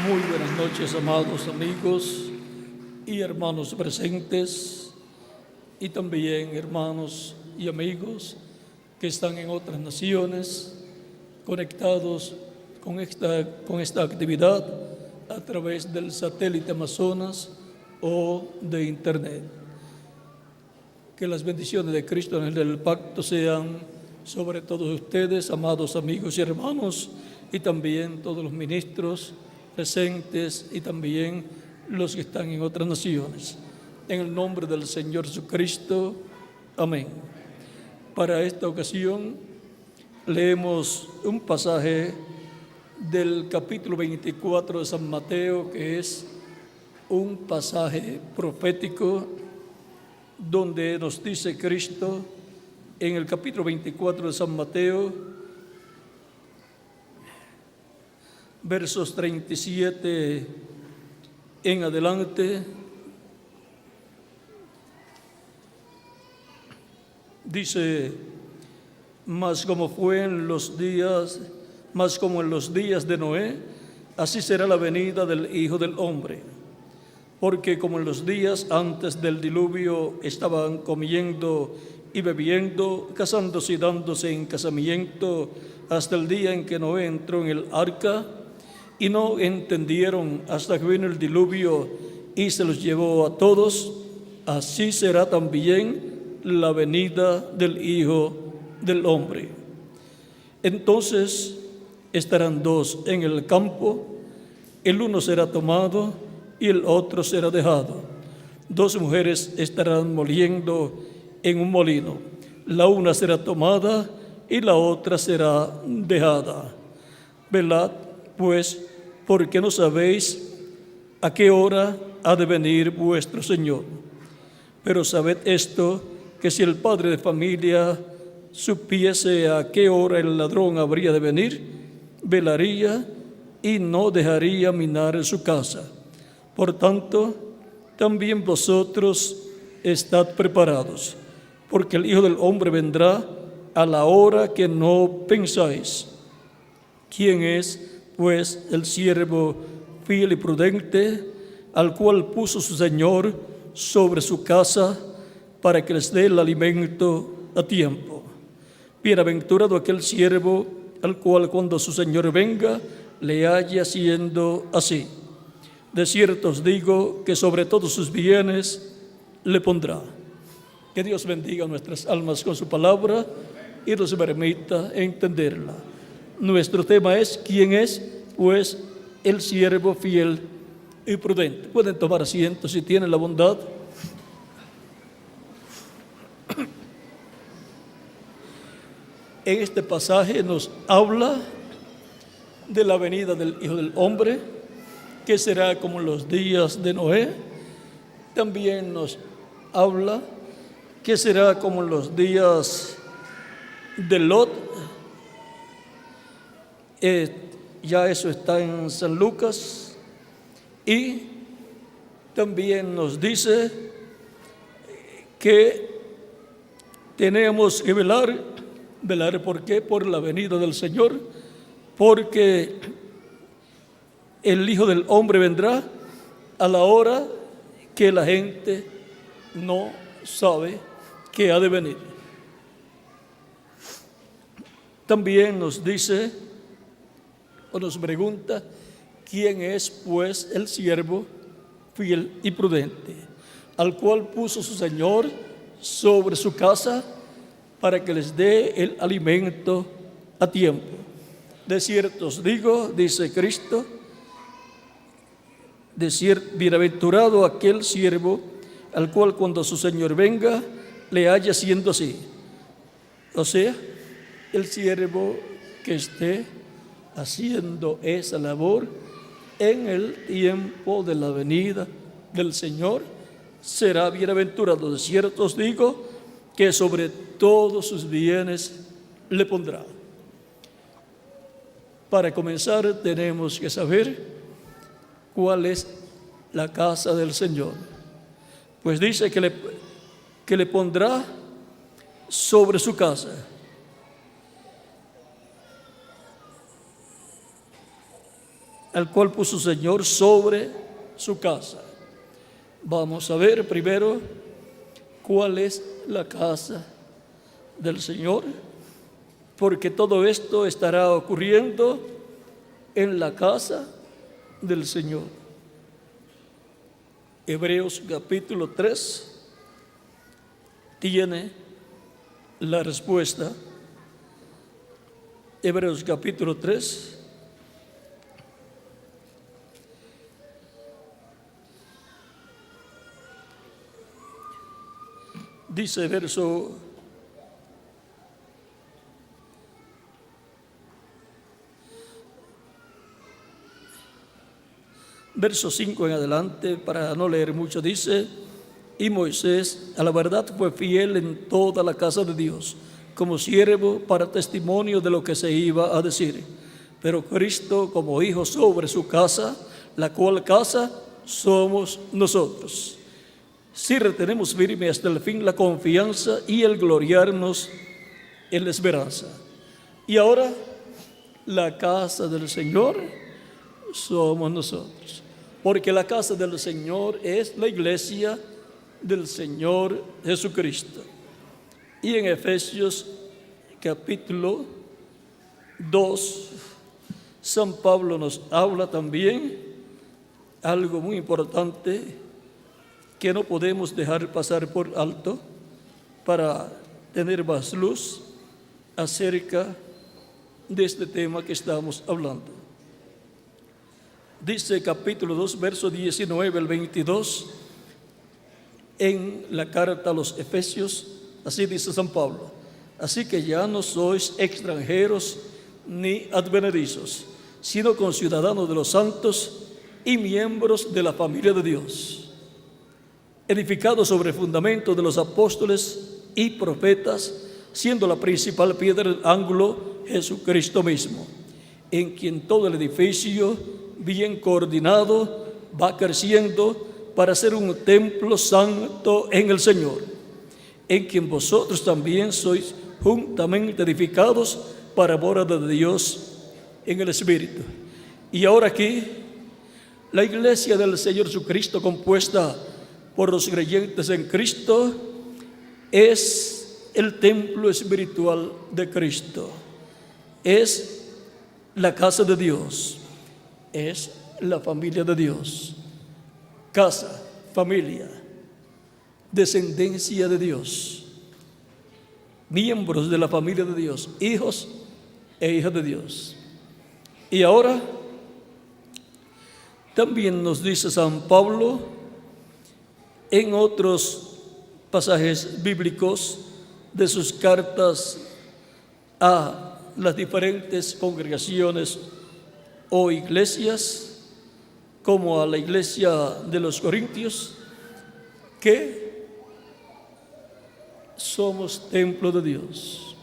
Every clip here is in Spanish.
Muy buenas noches, amados amigos y hermanos presentes, y también hermanos y amigos que están en otras naciones conectados con esta actividad a través del satélite Amazonas o de Internet. Que las bendiciones de Cristo en el del pacto sean sobre todos ustedes, amados amigos y hermanos, y también todos los ministros presentes y también los que están en otras naciones. En el nombre del Señor Jesucristo, amén. Para esta ocasión leemos un pasaje del capítulo 24 de San Mateo, que es un pasaje profético donde nos dice Cristo en el capítulo 24 de San Mateo, versos 37 en adelante, dice: mas como en los días de Noé, así será la venida del Hijo del Hombre. Porque como en los días antes del diluvio estaban comiendo y bebiendo, casándose y dándose en casamiento, hasta el día en que Noé entró en el arca, y no entendieron hasta que vino el diluvio y se los llevó a todos, así será también la venida del Hijo del Hombre. Entonces estarán dos en el campo, el uno será tomado y el otro será dejado. Dos mujeres estarán moliendo en un molino, la una será tomada y la otra será dejada. Velad, pues, porque no sabéis a qué hora ha de venir vuestro Señor. Pero sabed esto, que si el padre de familia supiese a qué hora el ladrón habría de venir, velaría y no dejaría minar en su casa. Por tanto, también vosotros estad preparados, porque el Hijo del Hombre vendrá a la hora que no pensáis. ¿Quién es, pues, el siervo fiel y prudente, al cual puso su Señor sobre su casa para que les dé el alimento a tiempo? Bienaventurado aquel siervo al cual cuando su Señor venga le haya haciendo así. De cierto os digo que sobre todos sus bienes le pondrá. Que Dios bendiga nuestras almas con su palabra y nos permita entenderla. Nuestro tema es: ¿quién es, pues, el siervo fiel y prudente? Pueden tomar asiento si tienen la bondad. En este pasaje nos habla de la venida del Hijo del Hombre, que será como en los días de Noé. También nos habla que será como en los días de Lot. Ya eso está en San Lucas. Y también nos dice que tenemos que velar. ¿Por qué? Por la venida del Señor, porque el Hijo del Hombre vendrá a la hora que la gente no sabe que ha de venir. También nos dice o nos pregunta: ¿quién es, pues, el siervo fiel y prudente, al cual puso su Señor sobre su casa para que les dé el alimento a tiempo? De cierto os digo, dice Cristo, bienaventurado aquel siervo al cual cuando su Señor venga le haya haciendo así. O sea, el siervo que esté haciendo esa labor en el tiempo de la venida del Señor será bienaventurado. De cierto os digo que sobre todos sus bienes le pondrá. Para comenzar, tenemos que saber cuál es la casa del Señor. Pues dice que le pondrá sobre su casa. al cual puso su Señor sobre su casa. Vamos a ver primero cuál es la casa del Señor, porque todo esto estará ocurriendo en la casa del Señor. Hebreos capítulo 3 tiene la respuesta. Hebreos capítulo 3. Dice verso 5 en adelante, para no leer mucho, dice: y Moisés a la verdad fue fiel en toda la casa de Dios, como siervo para testimonio de lo que se iba a decir. Pero Cristo como hijo sobre su casa, la cual casa somos nosotros, si retenemos firme hasta el fin la confianza y el gloriarnos en la esperanza. Y ahora la casa del Señor somos nosotros, porque la casa del Señor es la iglesia del Señor Jesucristo. Y en Efesios capítulo 2, San Pablo nos habla también algo muy importante que no podemos dejar pasar por alto para tener más luz acerca de este tema que estamos hablando. Dice capítulo 2, verso 19 al 22, en la carta a los Efesios, así dice San Pablo: así que ya no sois extranjeros ni advenedizos, sino conciudadanos de los santos y miembros de la familia de Dios, edificados sobre el fundamento de los apóstoles y profetas, siendo la principal piedra del ángulo Jesucristo mismo, en quien todo el edificio, bien coordinado, va creciendo para ser un templo santo en el Señor, en quien vosotros también sois juntamente edificados para morada de Dios en el Espíritu. Y ahora aquí, la iglesia del Señor Jesucristo, compuesta por los creyentes en Cristo, es el templo espiritual de Cristo, es la casa de Dios, es la familia de Dios. Casa, familia, descendencia de Dios, miembros de la familia de Dios, hijos e hijas de Dios. Y ahora también nos dice San Pablo en otros pasajes bíblicos de sus cartas a las diferentes congregaciones o iglesias, como a la iglesia de los Corintios, que somos templo de Dios.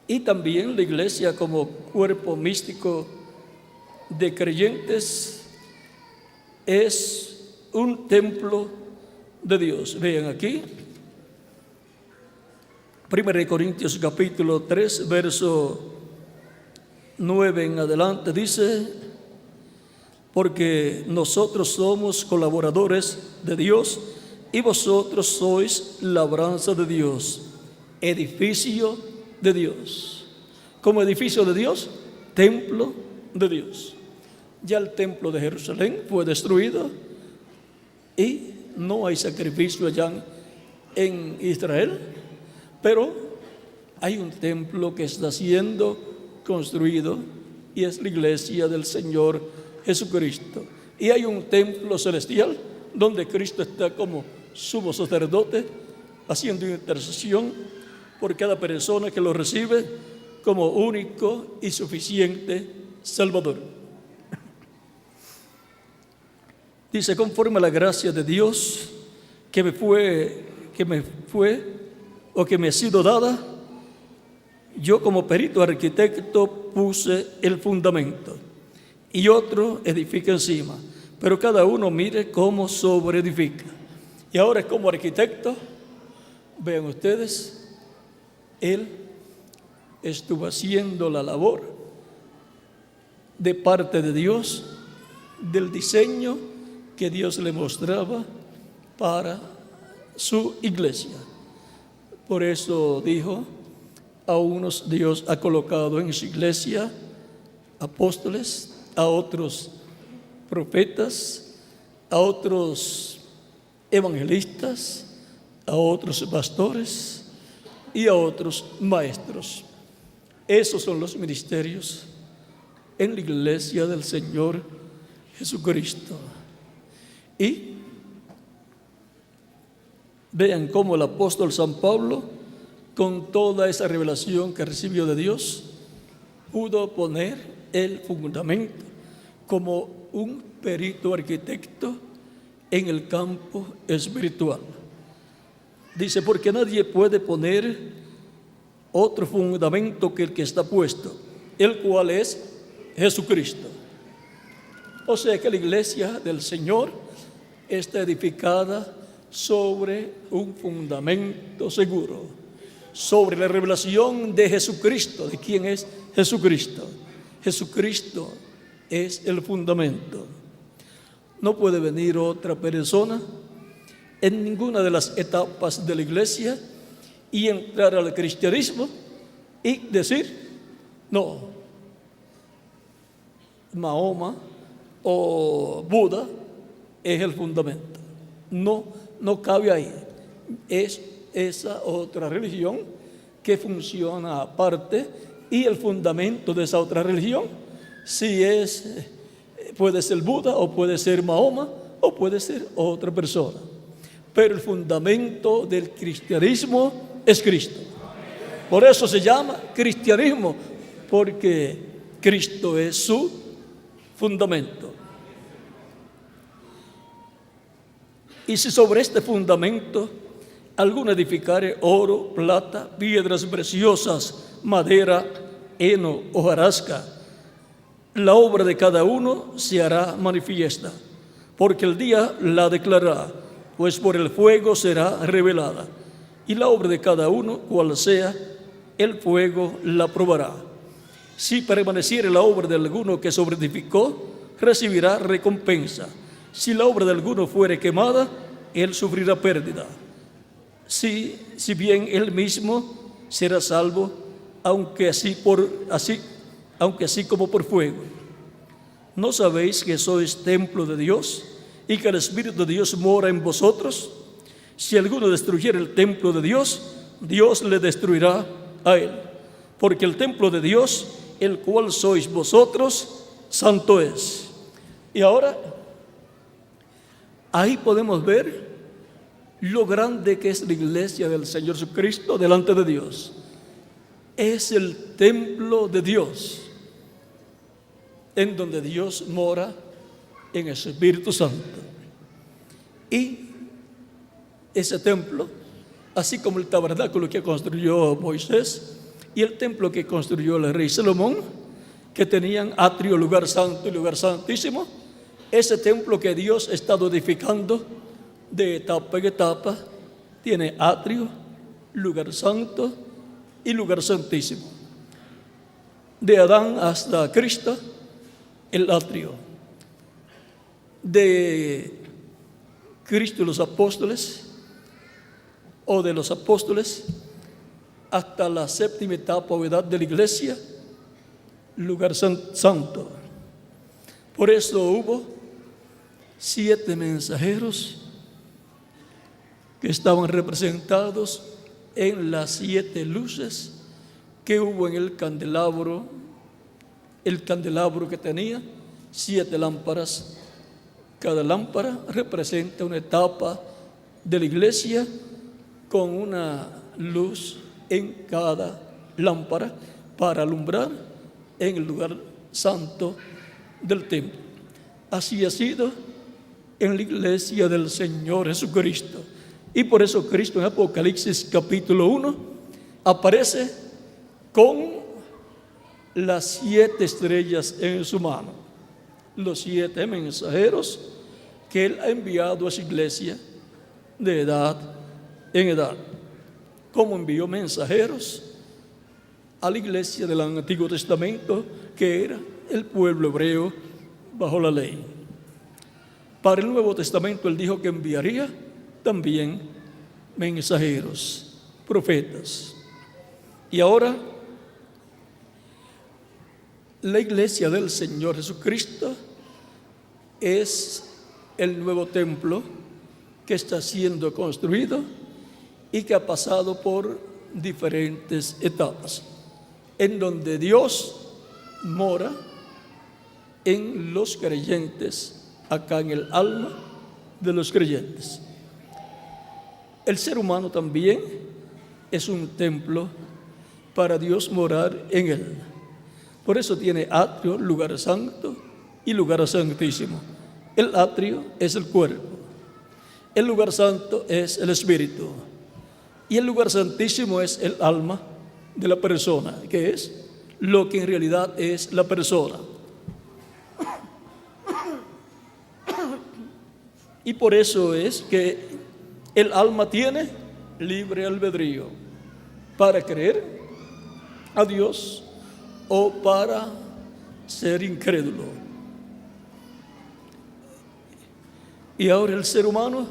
Y también la iglesia como cuerpo místico de creyentes es un templo de Dios. Vean aquí, 1 Corintios capítulo 3, verso 9 en adelante, dice: porque nosotros somos colaboradores de Dios y vosotros sois labranza de Dios, edificio de Dios. Como edificio de Dios, templo de Dios. Ya el templo de Jerusalén fue destruido y no hay sacrificio allá en Israel, pero hay un templo que está siendo construido y es la iglesia del Señor Jesucristo. Y hay un templo celestial donde Cristo está como sumo sacerdote haciendo intercesión por cada persona que lo recibe como único y suficiente Salvador. Dice: conforme a la gracia de Dios que me ha sido dada, yo como perito arquitecto puse el fundamento y otro edifica encima, pero cada uno mire cómo sobreedifica. Y ahora, como arquitecto, vean ustedes, él estuvo haciendo la labor de parte de Dios, del diseño que Dios le mostraba para su iglesia. Por eso dijo, a unos Dios ha colocado en su iglesia apóstoles, a otros profetas, a otros evangelistas, a otros pastores y a otros maestros. Esos son los ministerios en la iglesia del Señor Jesucristo. Y vean cómo el apóstol San Pablo, con toda esa revelación que recibió de Dios, pudo poner el fundamento como un perito arquitecto en el campo espiritual. Dice, porque nadie puede poner otro fundamento que el que está puesto, el cual es Jesucristo. O sea que la iglesia del Señor está edificada sobre un fundamento seguro, sobre la revelación de Jesucristo. ¿De quién es Jesucristo? Jesucristo es el fundamento. No puede venir otra persona en ninguna de las etapas de la iglesia y entrar al cristianismo y decir, no, Mahoma o Buda es el fundamento. No cabe ahí. Es esa otra religión que funciona aparte, y el fundamento de esa otra religión, si puede ser Buda o puede ser Mahoma o puede ser otra persona. Pero el fundamento del cristianismo es Cristo. Por eso se llama cristianismo, porque Cristo es su fundamento. Y si sobre este fundamento alguno edificare oro, plata, piedras preciosas, madera, heno, hojarasca, la obra de cada uno se hará manifiesta, porque el día la declarará, pues por el fuego será revelada, y la obra de cada uno, cual sea, el fuego la probará. Si permaneciere la obra de alguno que sobreedificó, recibirá recompensa. Si la obra de alguno fuere quemada, él sufrirá pérdida. Si bien él mismo será salvo, aunque así como por fuego. ¿No sabéis que sois templo de Dios y que el Espíritu de Dios mora en vosotros? Si alguno destruyera el templo de Dios, Dios le destruirá a él, porque el templo de Dios, el cual sois vosotros, santo es. Y ahora, ahí podemos ver lo grande que es la iglesia del Señor Jesucristo delante de Dios. Es el templo de Dios, en donde Dios mora en el Espíritu Santo. Y ese templo, así como el tabernáculo que construyó Moisés y el templo que construyó el rey Salomón, que tenían atrio, lugar santo y lugar santísimo, ese templo que Dios ha estado edificando de etapa en etapa tiene atrio, lugar santo y lugar santísimo. De Adán hasta Cristo, el atrio. De Cristo y los apóstoles, o de los apóstoles hasta la séptima etapa o edad de la iglesia, lugar santo. Por eso hubo 7 mensajeros que estaban representados en las 7 luces que hubo en el candelabro que tenía 7 lámparas. Cada lámpara representa una etapa de la iglesia con una luz en cada lámpara para alumbrar en el lugar santo del templo. Así ha sido en la iglesia del Señor Jesucristo. Y por eso Cristo en Apocalipsis capítulo 1 aparece con las 7 estrellas en su mano, los 7 mensajeros que Él ha enviado a su iglesia de edad en edad. Como envió mensajeros a la iglesia del Antiguo Testamento, que era el pueblo hebreo bajo la ley. Para el Nuevo Testamento Él dijo que enviaría también mensajeros, profetas. Y ahora la iglesia del Señor Jesucristo es el nuevo templo que está siendo construido y que ha pasado por diferentes etapas, en donde Dios mora en los creyentes, acá en el alma de los creyentes. El ser humano también es un templo para Dios morar en él. Por eso tiene atrio, lugar santo y lugar santísimo. El atrio es el cuerpo, el lugar santo es el espíritu y el lugar santísimo es el alma de la persona, que es lo que en realidad es la persona. Y por eso es que el alma tiene libre albedrío para creer a Dios o para ser incrédulo. Y ahora el ser humano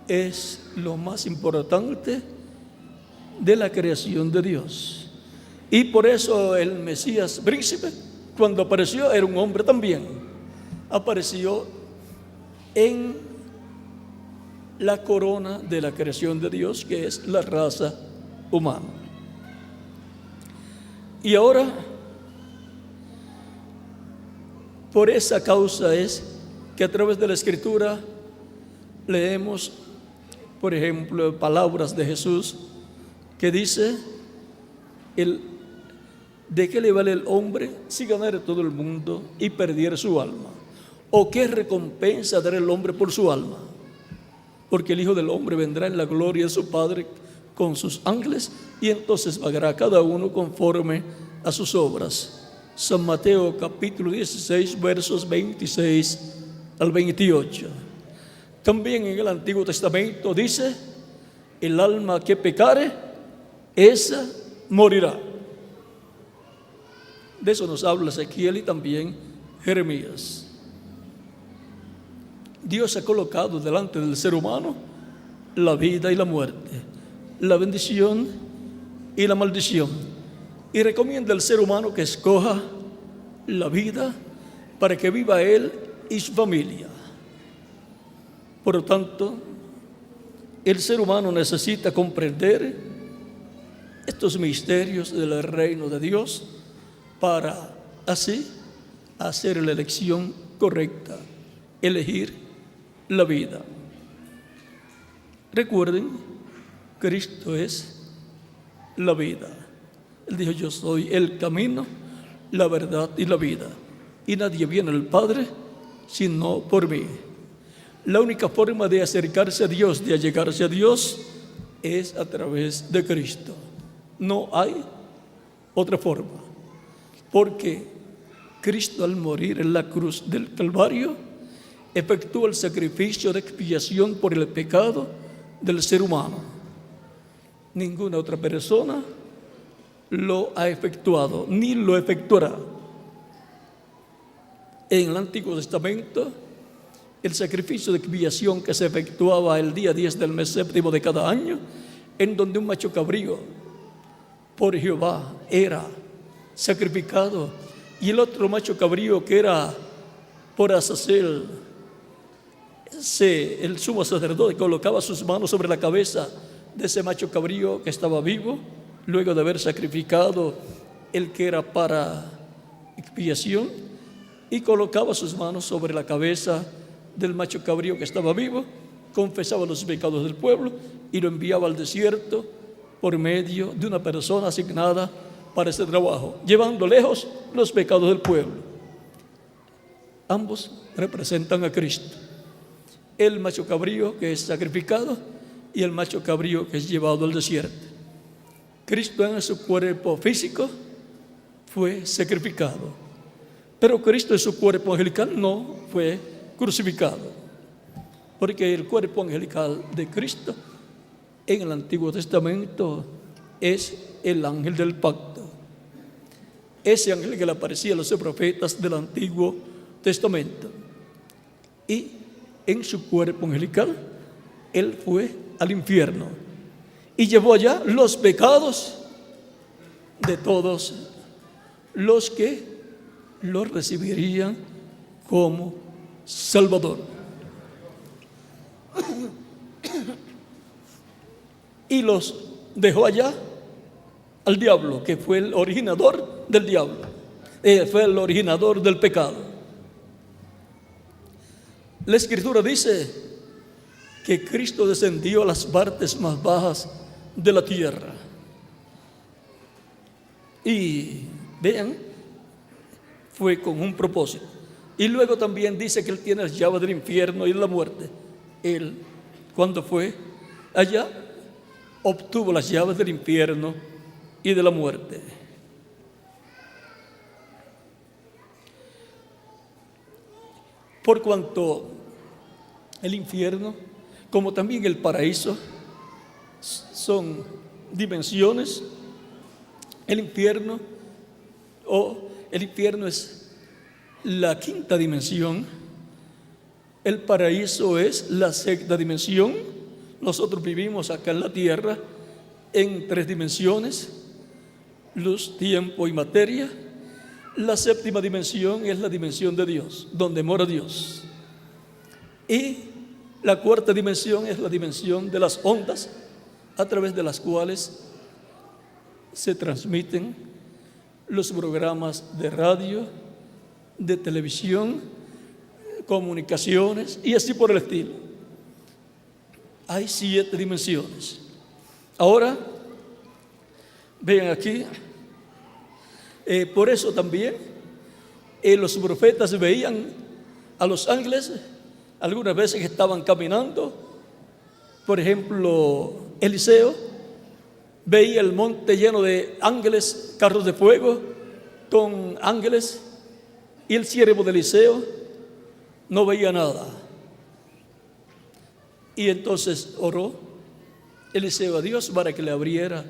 es lo más importante de la creación de Dios. Y por eso el Mesías príncipe, cuando apareció, era un hombre también. Apareció en la corona de la creación de Dios, que es la raza humana. Y ahora, por esa causa es que a través de la Escritura leemos, por ejemplo, palabras de Jesús que dice: ¿de qué le vale el hombre si ganare todo el mundo y perdiere su alma? ¿O qué recompensa dará el hombre por su alma? Porque el Hijo del Hombre vendrá en la gloria de su Padre con sus ángeles y entonces pagará a cada uno conforme a sus obras. San Mateo capítulo 16 versos 26 al 28. También en el Antiguo Testamento dice: el alma que pecare, esa morirá. De eso nos habla Ezequiel y también Jeremías. Dios ha colocado delante del ser humano la vida y la muerte, la bendición y la maldición, y recomienda al ser humano que escoja la vida para que viva él y su familia. Por lo tanto, el ser humano necesita comprender estos misterios del reino de Dios para así hacer la elección correcta, elegir la vida. Recuerden, Cristo es la vida. Él dijo: yo soy el camino, la verdad y la vida, y nadie viene al Padre sino por mí. La única forma de acercarse a Dios, de allegarse a Dios, es a través de Cristo. No hay otra forma, porque Cristo, al morir en la cruz del Calvario, efectuó el sacrificio de expiación por el pecado del ser humano. Ninguna otra persona lo ha efectuado, ni lo efectuará. En el Antiguo Testamento, el sacrificio de expiación que se efectuaba el día 10 del mes séptimo de cada año, en donde un macho cabrío por Jehová era sacrificado, y el otro macho cabrío que era por Azazel, el sumo sacerdote colocaba sus manos sobre la cabeza de ese macho cabrío que estaba vivo, luego de haber sacrificado el que era para expiación, y colocaba sus manos sobre la cabeza del macho cabrío que estaba vivo, confesaba los pecados del pueblo y lo enviaba al desierto por medio de una persona asignada para ese trabajo, llevando lejos los pecados del pueblo. Ambos representan a Cristo: el macho cabrío que es sacrificado y el macho cabrío que es llevado al desierto. Cristo en su cuerpo físico fue sacrificado, pero Cristo en su cuerpo angelical no fue crucificado, porque el cuerpo angelical de Cristo en el Antiguo Testamento es el ángel del pacto. ese ángel que le aparecía a los profetas del Antiguo Testamento. Y en su cuerpo angelical, él fue al infierno y llevó allá los pecados de todos los que lo recibirían como Salvador. Y los dejó allá al diablo, que fue el originador del diablo, fue el originador del pecado. La Escritura dice que Cristo descendió a las partes más bajas de la tierra. Y vean, fue con un propósito. Y luego también dice que Él tiene las llaves del infierno y de la muerte. Él, cuando fue allá, obtuvo las llaves del infierno y de la muerte. Por cuanto el infierno, como también el paraíso, son dimensiones, el infierno es la quinta dimensión, el paraíso es la sexta dimensión. Nosotros vivimos acá en la tierra en 3 dimensiones: luz, tiempo y materia. La séptima dimensión es la dimensión de Dios, donde mora Dios. Y la cuarta dimensión es la dimensión de las ondas, a través de las cuales se transmiten los programas de radio, de televisión, comunicaciones y así por el estilo. Hay 7 dimensiones. Ahora, vean aquí, por eso también los profetas veían a los ángeles algunas veces que estaban caminando. Por ejemplo, Eliseo veía el monte lleno de ángeles, carros de fuego con ángeles, y el siervo de Eliseo no veía nada. Y entonces oró Eliseo a Dios para que le abriera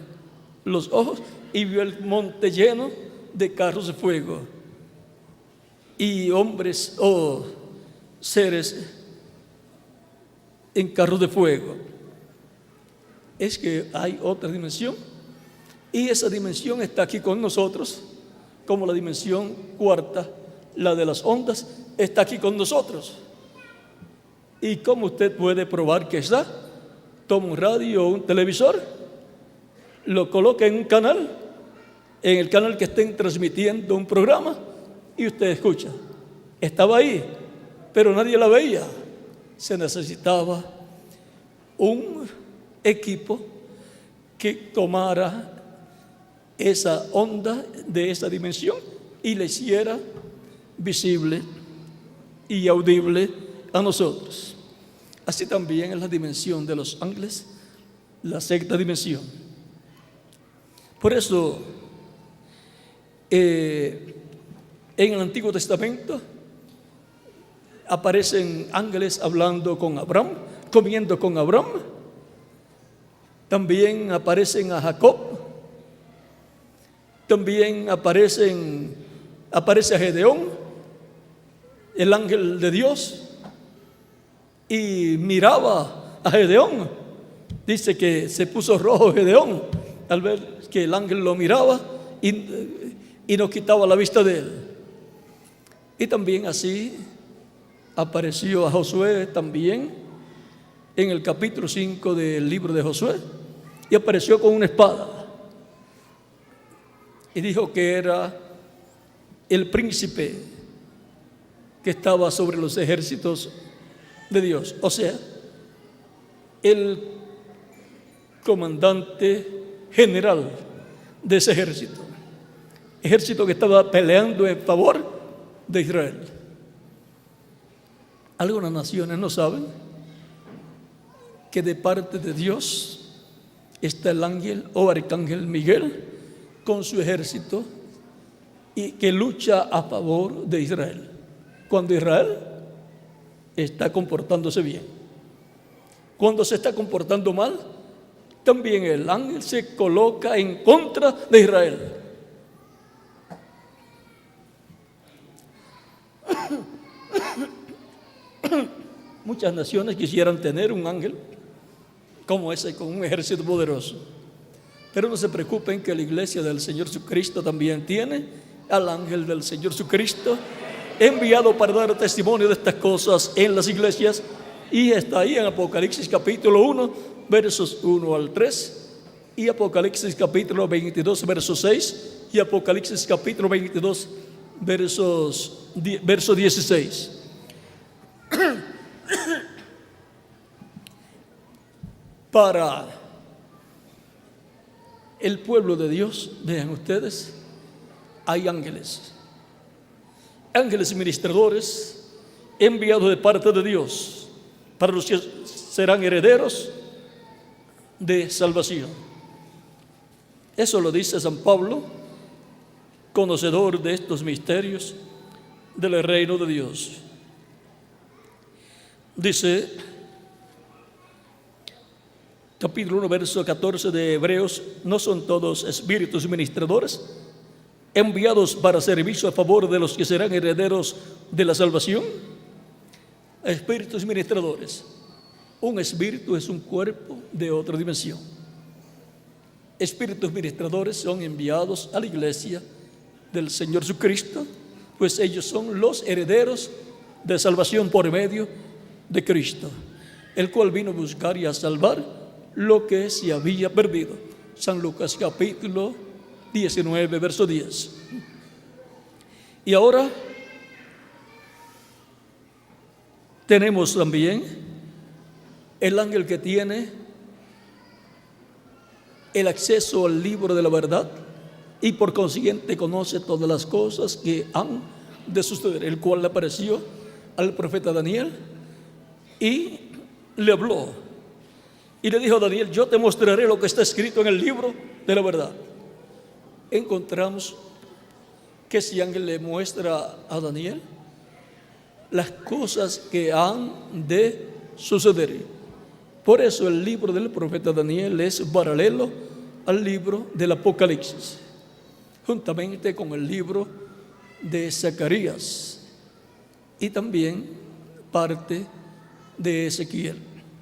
los ojos, y vio el monte lleno de carros de fuego y hombres o seres en carros de fuego. Es que hay otra dimensión, y esa dimensión está aquí con nosotros, como la dimensión cuarta, la de las ondas, está aquí con nosotros. ¿Y cómo usted puede probar que está? Toma un radio o un televisor, lo coloca en un canal, en el canal que estén transmitiendo un programa, y usted escucha. Estaba ahí, pero nadie la veía. Se necesitaba un equipo que tomara esa onda de esa dimensión y la hiciera visible y audible a nosotros. Así también es la dimensión de los ángeles, la sexta dimensión. Por eso, en el Antiguo Testamento aparecen ángeles hablando con Abraham, comiendo con Abraham. También aparecen a Jacob. También aparece a Gedeón, el ángel de Dios, y miraba a Gedeón. Dice que se puso rojo Gedeón al ver que el ángel lo miraba y no quitaba la vista de él. Y también así apareció a Josué también en el capítulo 5 del libro de Josué, y apareció con una espada y dijo que era el príncipe que estaba sobre los ejércitos de Dios, o sea, el comandante general de ese ejército que estaba peleando en favor de Israel. Algunas naciones no saben que de parte de Dios está el ángel o arcángel Miguel con su ejército, y que lucha a favor de Israel cuando Israel está comportándose bien. Cuando se está comportando mal, también el ángel se coloca en contra de Israel. Muchas naciones quisieran tener un ángel como ese, con un ejército poderoso. Pero no se preocupen, que la iglesia del Señor Jesucristo también tiene al ángel del Señor Jesucristo, enviado para dar testimonio de estas cosas en las iglesias. Y está ahí en Apocalipsis capítulo 1, versos 1 al 3, y Apocalipsis capítulo 22, verso 6, y Apocalipsis capítulo 22, verso 16. Para el pueblo de Dios, vean ustedes, hay ángeles ministradores enviados de parte de Dios para los que serán herederos de salvación. Eso lo dice San Pablo, conocedor de estos misterios del reino de Dios. Dice, capítulo 1, verso 14 de Hebreos: ¿no son todos espíritus ministradores, enviados para servicio a favor de los que serán herederos de la salvación? Espíritus ministradores. Un espíritu es un cuerpo de otra dimensión. Espíritus ministradores son enviados a la iglesia del Señor Jesucristo, pues ellos son los herederos de salvación por medio de Cristo, el cual vino a buscar y a salvar lo que se había perdido. San Lucas capítulo 19, verso 10. Y ahora tenemos también el ángel que tiene el acceso al libro de la verdad y por consiguiente conoce todas las cosas que han de suceder, el cual le apareció al profeta Daniel y le habló y le dijo a Daniel: yo te mostraré lo que está escrito en el libro de la verdad. Encontramos que ese ángel le muestra a Daniel las cosas que han de suceder. Por eso el libro del profeta Daniel es paralelo al libro del Apocalipsis, juntamente con el libro de Zacarías y también parte de Ezequiel,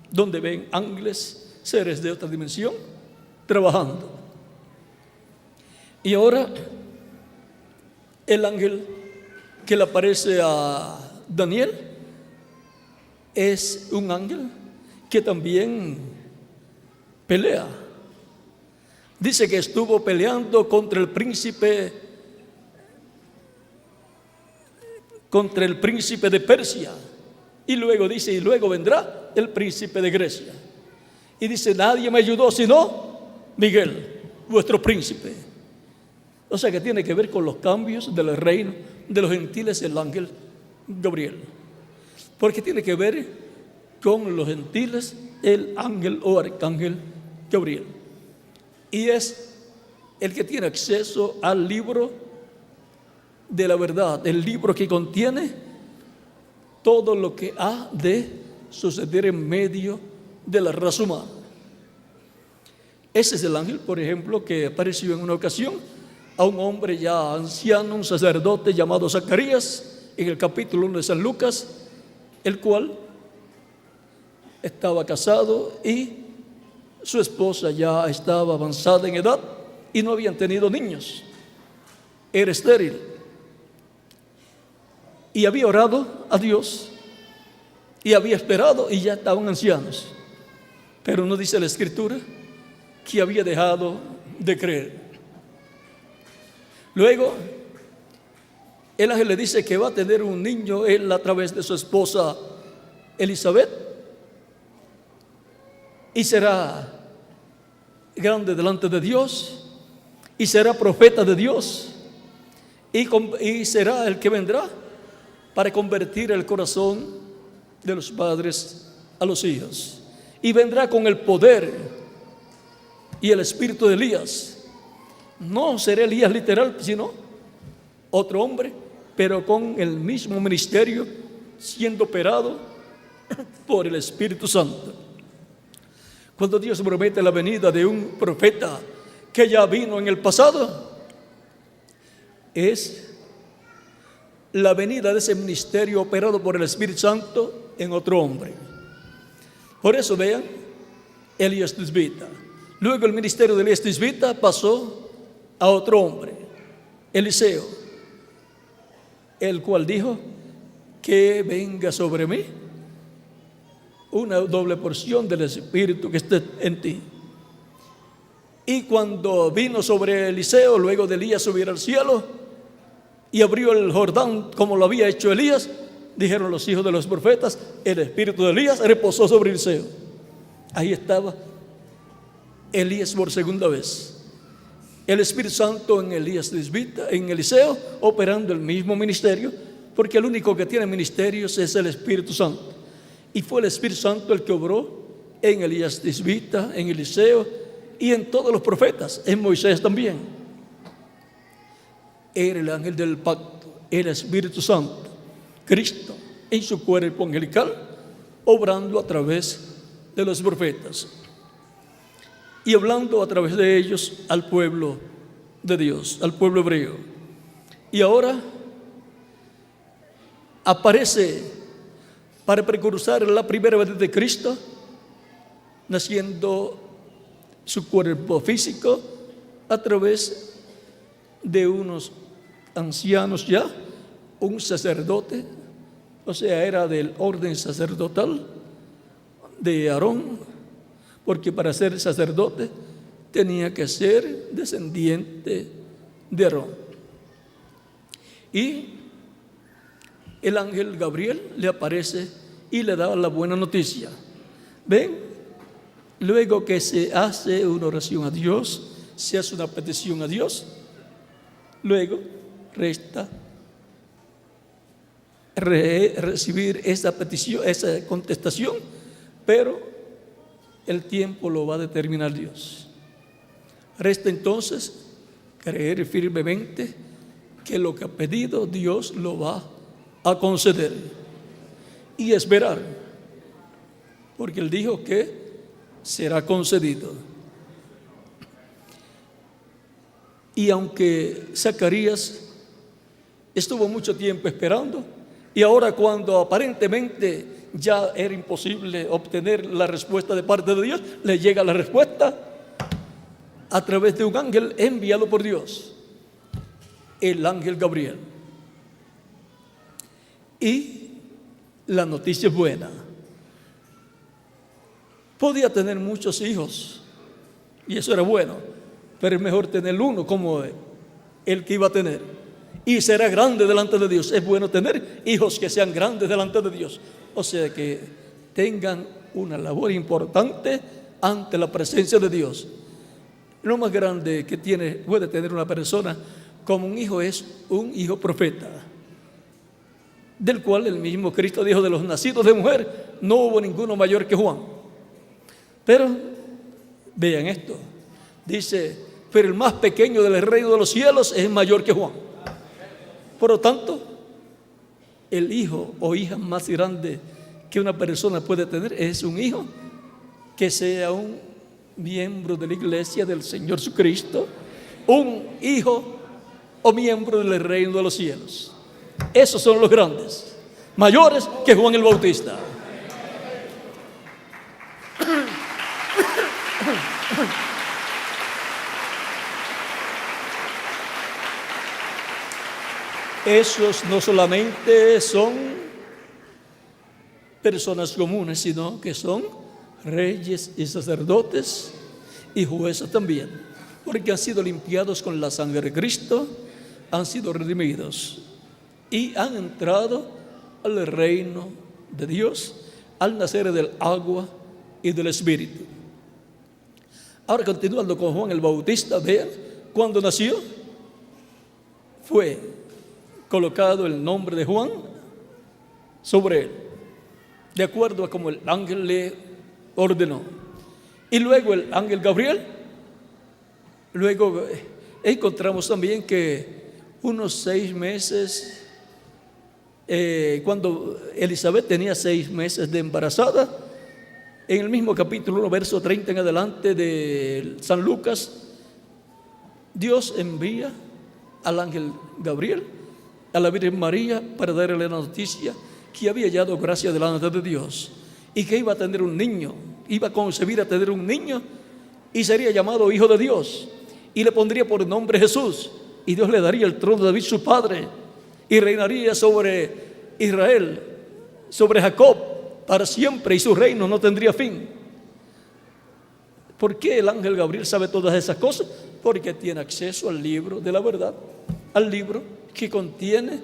donde ven ángeles, seres de otra dimensión, trabajando. Y ahora el ángel que le aparece a Daniel es un ángel que también pelea. Dice que estuvo peleando contra el príncipe de Persia, y luego dice: y luego vendrá el príncipe de Grecia. Y dice: nadie me ayudó sino Miguel, vuestro príncipe. O sea que tiene que ver con los cambios del reino de los gentiles, el ángel Gabriel, porque tiene que ver con los gentiles el ángel o arcángel Gabriel, y es el que tiene acceso al libro de la verdad, el libro que contiene todo lo que ha de suceder en medio de la raza humana. Ese es el ángel, por ejemplo, que apareció en una ocasión a un hombre ya anciano, un sacerdote llamado Zacarías, en el capítulo 1 de San Lucas, el cual estaba casado y su esposa ya estaba avanzada en edad y no habían tenido niños. Era estéril y había orado a Dios y había esperado, y ya estaban ancianos, pero no dice la Escritura que había dejado de creer. Luego el ángel le dice que va a tener un niño él a través de su esposa Elizabeth, y será grande delante de Dios y será profeta de Dios, y será el que vendrá para convertir el corazón de los padres a los hijos, y vendrá con el poder y el espíritu de Elías. No será Elías literal, sino otro hombre, pero con el mismo ministerio, siendo operado por el Espíritu Santo. Cuando Dios promete la venida de un profeta que ya vino en el pasado, es la venida de ese ministerio operado por el Espíritu Santo en otro hombre. Por eso vean, Elías Tisbita. Luego el ministerio de Elías Tisbita pasó a otro hombre, Eliseo, el cual dijo: que venga sobre mí una doble porción del Espíritu que esté en ti. Y cuando vino sobre Eliseo, luego de Elías subir al cielo y abrió el Jordán como lo había hecho Elías, dijeron los hijos de los profetas: el espíritu de Elías reposó sobre Eliseo. Ahí estaba Elías por segunda vez. El Espíritu Santo en Elías Tisbita, en Eliseo, operando el mismo ministerio, porque el único que tiene ministerios es el Espíritu Santo. Y fue el Espíritu Santo el que obró en Elías Tisbita, en Eliseo y en todos los profetas, en Moisés también. Era el ángel del pacto, el Espíritu Santo, Cristo en su cuerpo angelical, obrando a través de los profetas y hablando a través de ellos al pueblo de Dios, al pueblo hebreo. Y ahora aparece para precursar la primera venida de Cristo, naciendo su cuerpo físico a través de unos ancianos ya, un sacerdote, o sea, era del orden sacerdotal de Aarón, porque para ser sacerdote tenía que ser descendiente de Aarón. Y el ángel Gabriel le aparece y le da la buena noticia. ¿Ven? Luego que se hace una oración a Dios, se hace una petición a Dios, luego resta recibir esa petición, esa contestación, pero el tiempo lo va a determinar Dios. Resta entonces creer firmemente que lo que ha pedido Dios lo va a conceder y esperar, porque Él dijo que será concedido. Y aunque Zacarías estuvo mucho tiempo esperando, y ahora cuando aparentemente ya era imposible obtener la respuesta de parte de Dios, le llega la respuesta a través de un ángel enviado por Dios, el ángel Gabriel. Y la noticia es buena. Podía tener muchos hijos y eso era bueno, pero es mejor tener uno como el que iba a tener, y será grande delante de Dios. Es bueno tener hijos que sean grandes delante de Dios, o sea, que tengan una labor importante ante la presencia de Dios. Lo más grande que puede tener una persona como un hijo es un hijo profeta, del cual el mismo Cristo dijo: de los nacidos de mujer no hubo ninguno mayor que Juan. Pero vean esto, dice: pero el más pequeño del reino de los cielos es mayor que Juan. Por lo tanto, el hijo o hija más grande que una persona puede tener es un hijo que sea un miembro de la iglesia del Señor Jesucristo, un hijo o miembro del reino de los cielos. Esos son los grandes, mayores que Juan el Bautista. Esos no solamente son personas comunes, sino que son reyes y sacerdotes y jueces también, porque han sido limpiados con la sangre de Cristo, han sido redimidos y han entrado al reino de Dios al nacer del agua y del Espíritu. Ahora, continuando con Juan el Bautista, vean, cuando nació fue colocado el nombre de Juan sobre él, de acuerdo a como el ángel le ordenó. Y luego el ángel Gabriel, luego encontramos también que unos 6 meses, cuando Elizabeth tenía 6 meses de embarazada, en el mismo capítulo 1, verso 30 en adelante de San Lucas, Dios envía al ángel Gabriel a la Virgen María para darle la noticia que había hallado gracia delante de Dios y que iba a tener un niño, iba a concebir, a tener un niño y sería llamado Hijo de Dios y le pondría por nombre Jesús, y Dios le daría el trono de David su padre y reinaría sobre Israel, sobre Jacob para siempre, y su reino no tendría fin. ¿Por qué el ángel Gabriel sabe todas esas cosas? Porque tiene acceso al libro de la verdad, al libro que contiene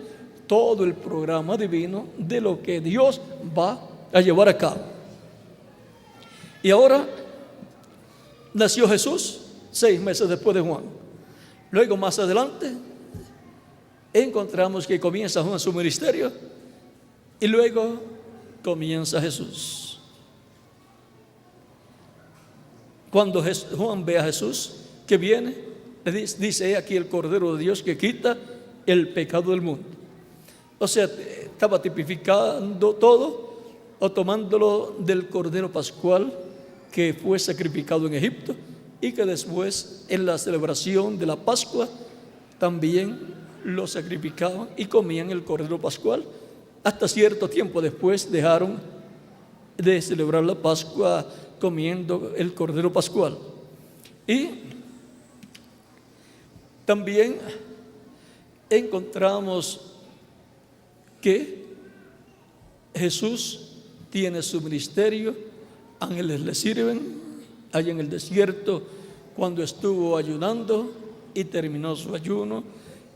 todo el programa divino de lo que Dios va a llevar a cabo. Y ahora nació Jesús 6 meses después de Juan. Luego, más adelante, encontramos que comienza Juan su ministerio y luego comienza Jesús. Cuando Juan ve a Jesús que viene, le dice: he aquí el Cordero de Dios que quita el pecado del mundo. O sea, estaba tipificando todo o tomándolo del Cordero Pascual que fue sacrificado en Egipto y que después, en la celebración de la Pascua, también lo sacrificaban y comían el Cordero Pascual. Hasta cierto tiempo después dejaron de celebrar la Pascua comiendo el Cordero Pascual. Y también encontramos que Jesús tiene su ministerio, ángeles le sirven. Allá en el desierto, cuando estuvo ayunando y terminó su ayuno,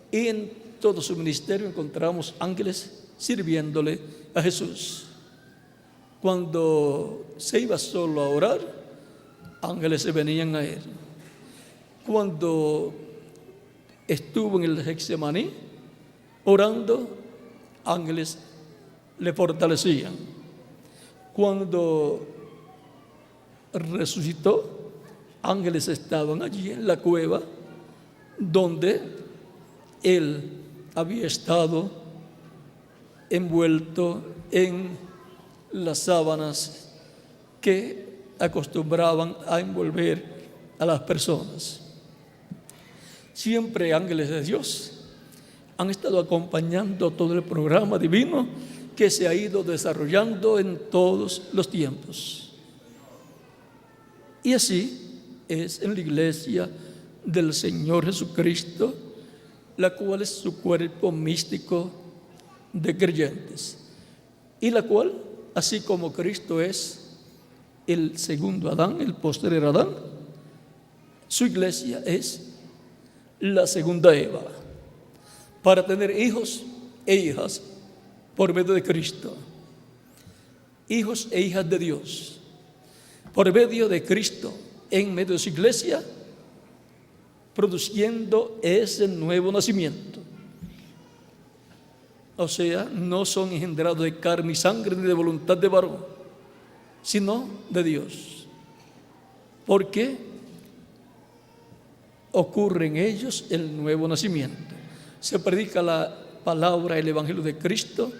y en todo su ministerio encontramos ángeles sirviéndole a Jesús. Cuando se iba solo a orar, ángeles se venían a él. Cuando estuvo en el Getsemaní orando, ángeles le fortalecían. Cuando resucitó, ángeles estaban allí en la cueva donde él había estado envuelto en las sábanas que acostumbraban a envolver a las personas. Siempre ángeles de Dios han estado acompañando todo el programa divino que se ha ido desarrollando en todos los tiempos. Y así es en la iglesia del Señor Jesucristo, la cual es su cuerpo místico de creyentes, y la cual, así como Cristo es el segundo Adán, el posterior Adán, su iglesia es la segunda Eva, para tener hijos e hijas por medio de Cristo, hijos e hijas de Dios por medio de Cristo, en medio de su iglesia, produciendo ese nuevo nacimiento. O sea, no son engendrados de carne y sangre ni de voluntad de varón, sino de Dios. Porque ocurre en ellos el nuevo nacimiento. Se predica la palabra, el Evangelio de Cristo,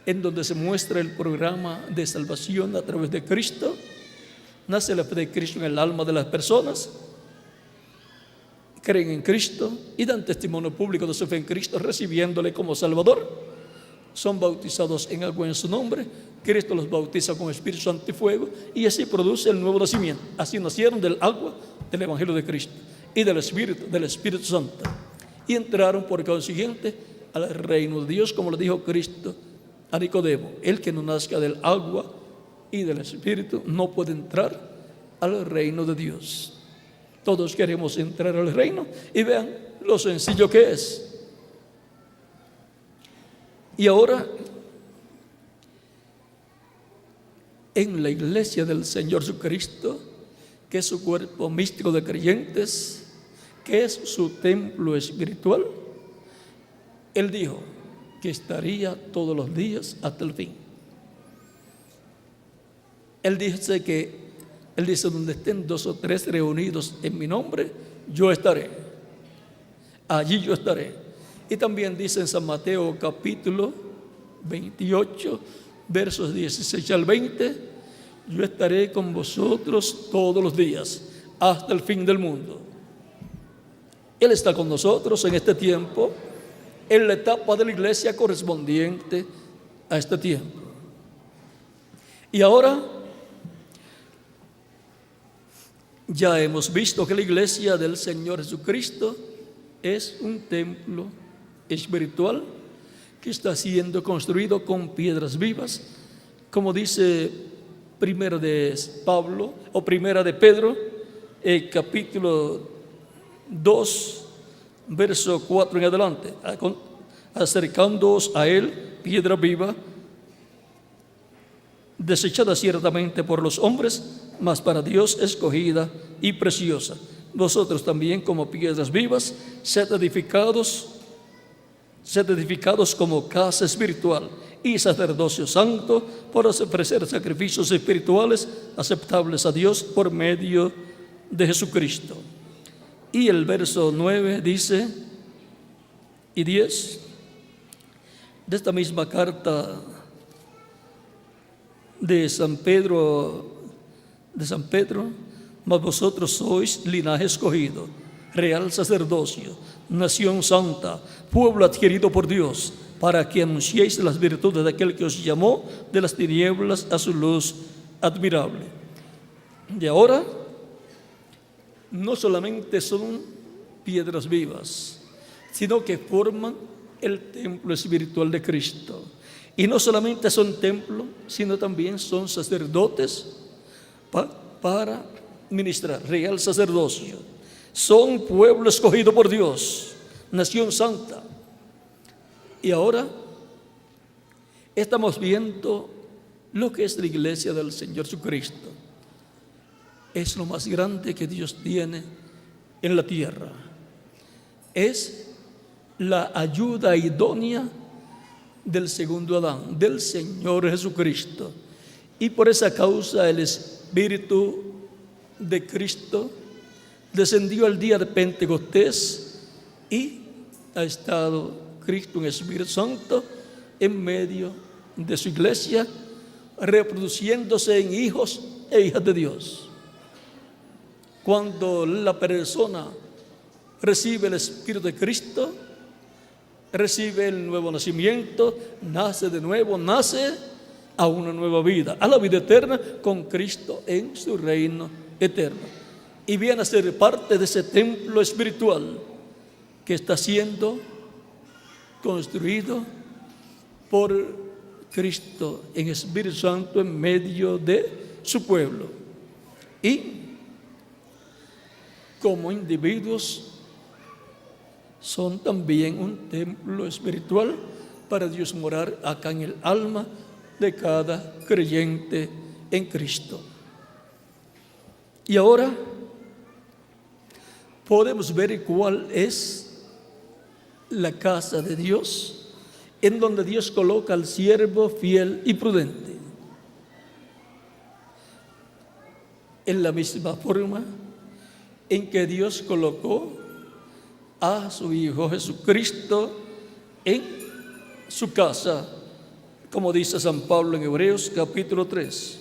en donde se muestra el programa de salvación a través de Cristo. Nace la fe de Cristo en el alma de las personas, creen en Cristo y dan testimonio público de su fe en Cristo, recibiéndole como Salvador. Son bautizados en agua en su nombre. Cristo los bautiza con Espíritu Santo y fuego, y así produce el nuevo nacimiento. Así nacieron del agua del Evangelio de Cristo y del Espíritu Santo, y entraron por consiguiente al reino de Dios, como le dijo Cristo a Nicodemo: el que no nazca del agua y del Espíritu no puede entrar al reino de Dios. Todos queremos entrar al reino, y vean lo sencillo que es. Y ahora, en la iglesia del Señor Jesucristo, que es su cuerpo místico de creyentes, que es su templo espiritual, Él dijo que estaría todos los días hasta el fin. Él dice, donde estén 2 o 3 reunidos en mi nombre, yo estaré. Allí yo estaré. Y también dice en San Mateo capítulo 28, versos 16 al 20, yo estaré con vosotros todos los días, hasta el fin del mundo. Él está con nosotros en este tiempo en la etapa de la iglesia correspondiente a este tiempo. Y ahora ya hemos visto que la iglesia del Señor Jesucristo es un templo espiritual que está siendo construido con piedras vivas, como dice Primera de Pablo o Primera de Pedro, capítulo 2, verso 4 en adelante. Acercándoos a él, piedra viva, desechada ciertamente por los hombres, mas para Dios escogida y preciosa. Vosotros también, como piedras vivas, sed edificados como casa espiritual y sacerdocio santo, para ofrecer sacrificios espirituales aceptables a Dios por medio de Jesucristo. Y el verso 9 dice, y 10 de esta misma carta de San Pedro, mas vosotros sois linaje escogido, real sacerdocio, nación santa, pueblo adquirido por Dios, para que anunciéis las virtudes de aquel que os llamó de las tinieblas a su luz admirable. Y ahora, no solamente son piedras vivas, sino que forman el templo espiritual de Cristo. Y no solamente son templo, sino también son sacerdotes para ministrar, real sacerdocio. Son pueblo escogido por Dios, nación santa. Y ahora estamos viendo lo que es la iglesia del Señor Jesucristo. Es lo más grande que Dios tiene en la tierra. Es la ayuda idónea del segundo Adán, del Señor Jesucristo. Y por esa causa el Espíritu de Cristo descendió el día de Pentecostés y ha estado Cristo en Espíritu Santo en medio de su iglesia, reproduciéndose en hijos e hijas de Dios. Cuando la persona recibe el Espíritu de Cristo, recibe el nuevo nacimiento, nace de nuevo, nace a una nueva vida, a la vida eterna con Cristo en su reino eterno. Y viene a ser parte de ese templo espiritual que está siendo construido por Cristo en Espíritu Santo en medio de su pueblo. Y como individuos son también un templo espiritual para Dios morar acá en el alma de cada creyente en Cristo. Y ahora podemos ver cuál es la casa de Dios, en donde Dios coloca al siervo fiel y prudente. En la misma forma en que Dios colocó a su Hijo Jesucristo en su casa, como dice San Pablo en Hebreos capítulo 3.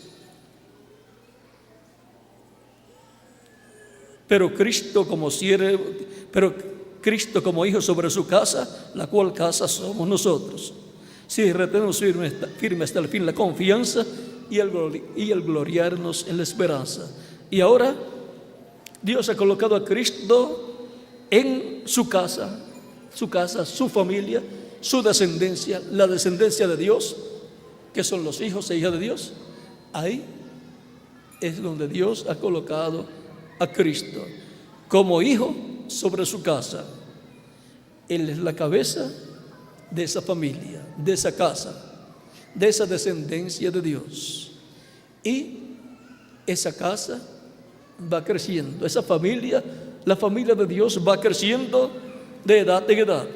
Pero Cristo como hijo sobre su casa, la cual casa somos nosotros. Si retenemos firme hasta el fin la confianza y el gloriarnos en la esperanza. Y ahora Dios ha colocado a Cristo en su casa, su familia, su descendencia, la descendencia de Dios, que son los hijos e hijas de Dios. Ahí es donde Dios ha colocado a Cristo como hijo sobre su casa. Él es la cabeza de esa familia, de esa casa, de esa descendencia de Dios. Y esa casa va creciendo, esa familia, la familia de Dios va creciendo de edad en edad.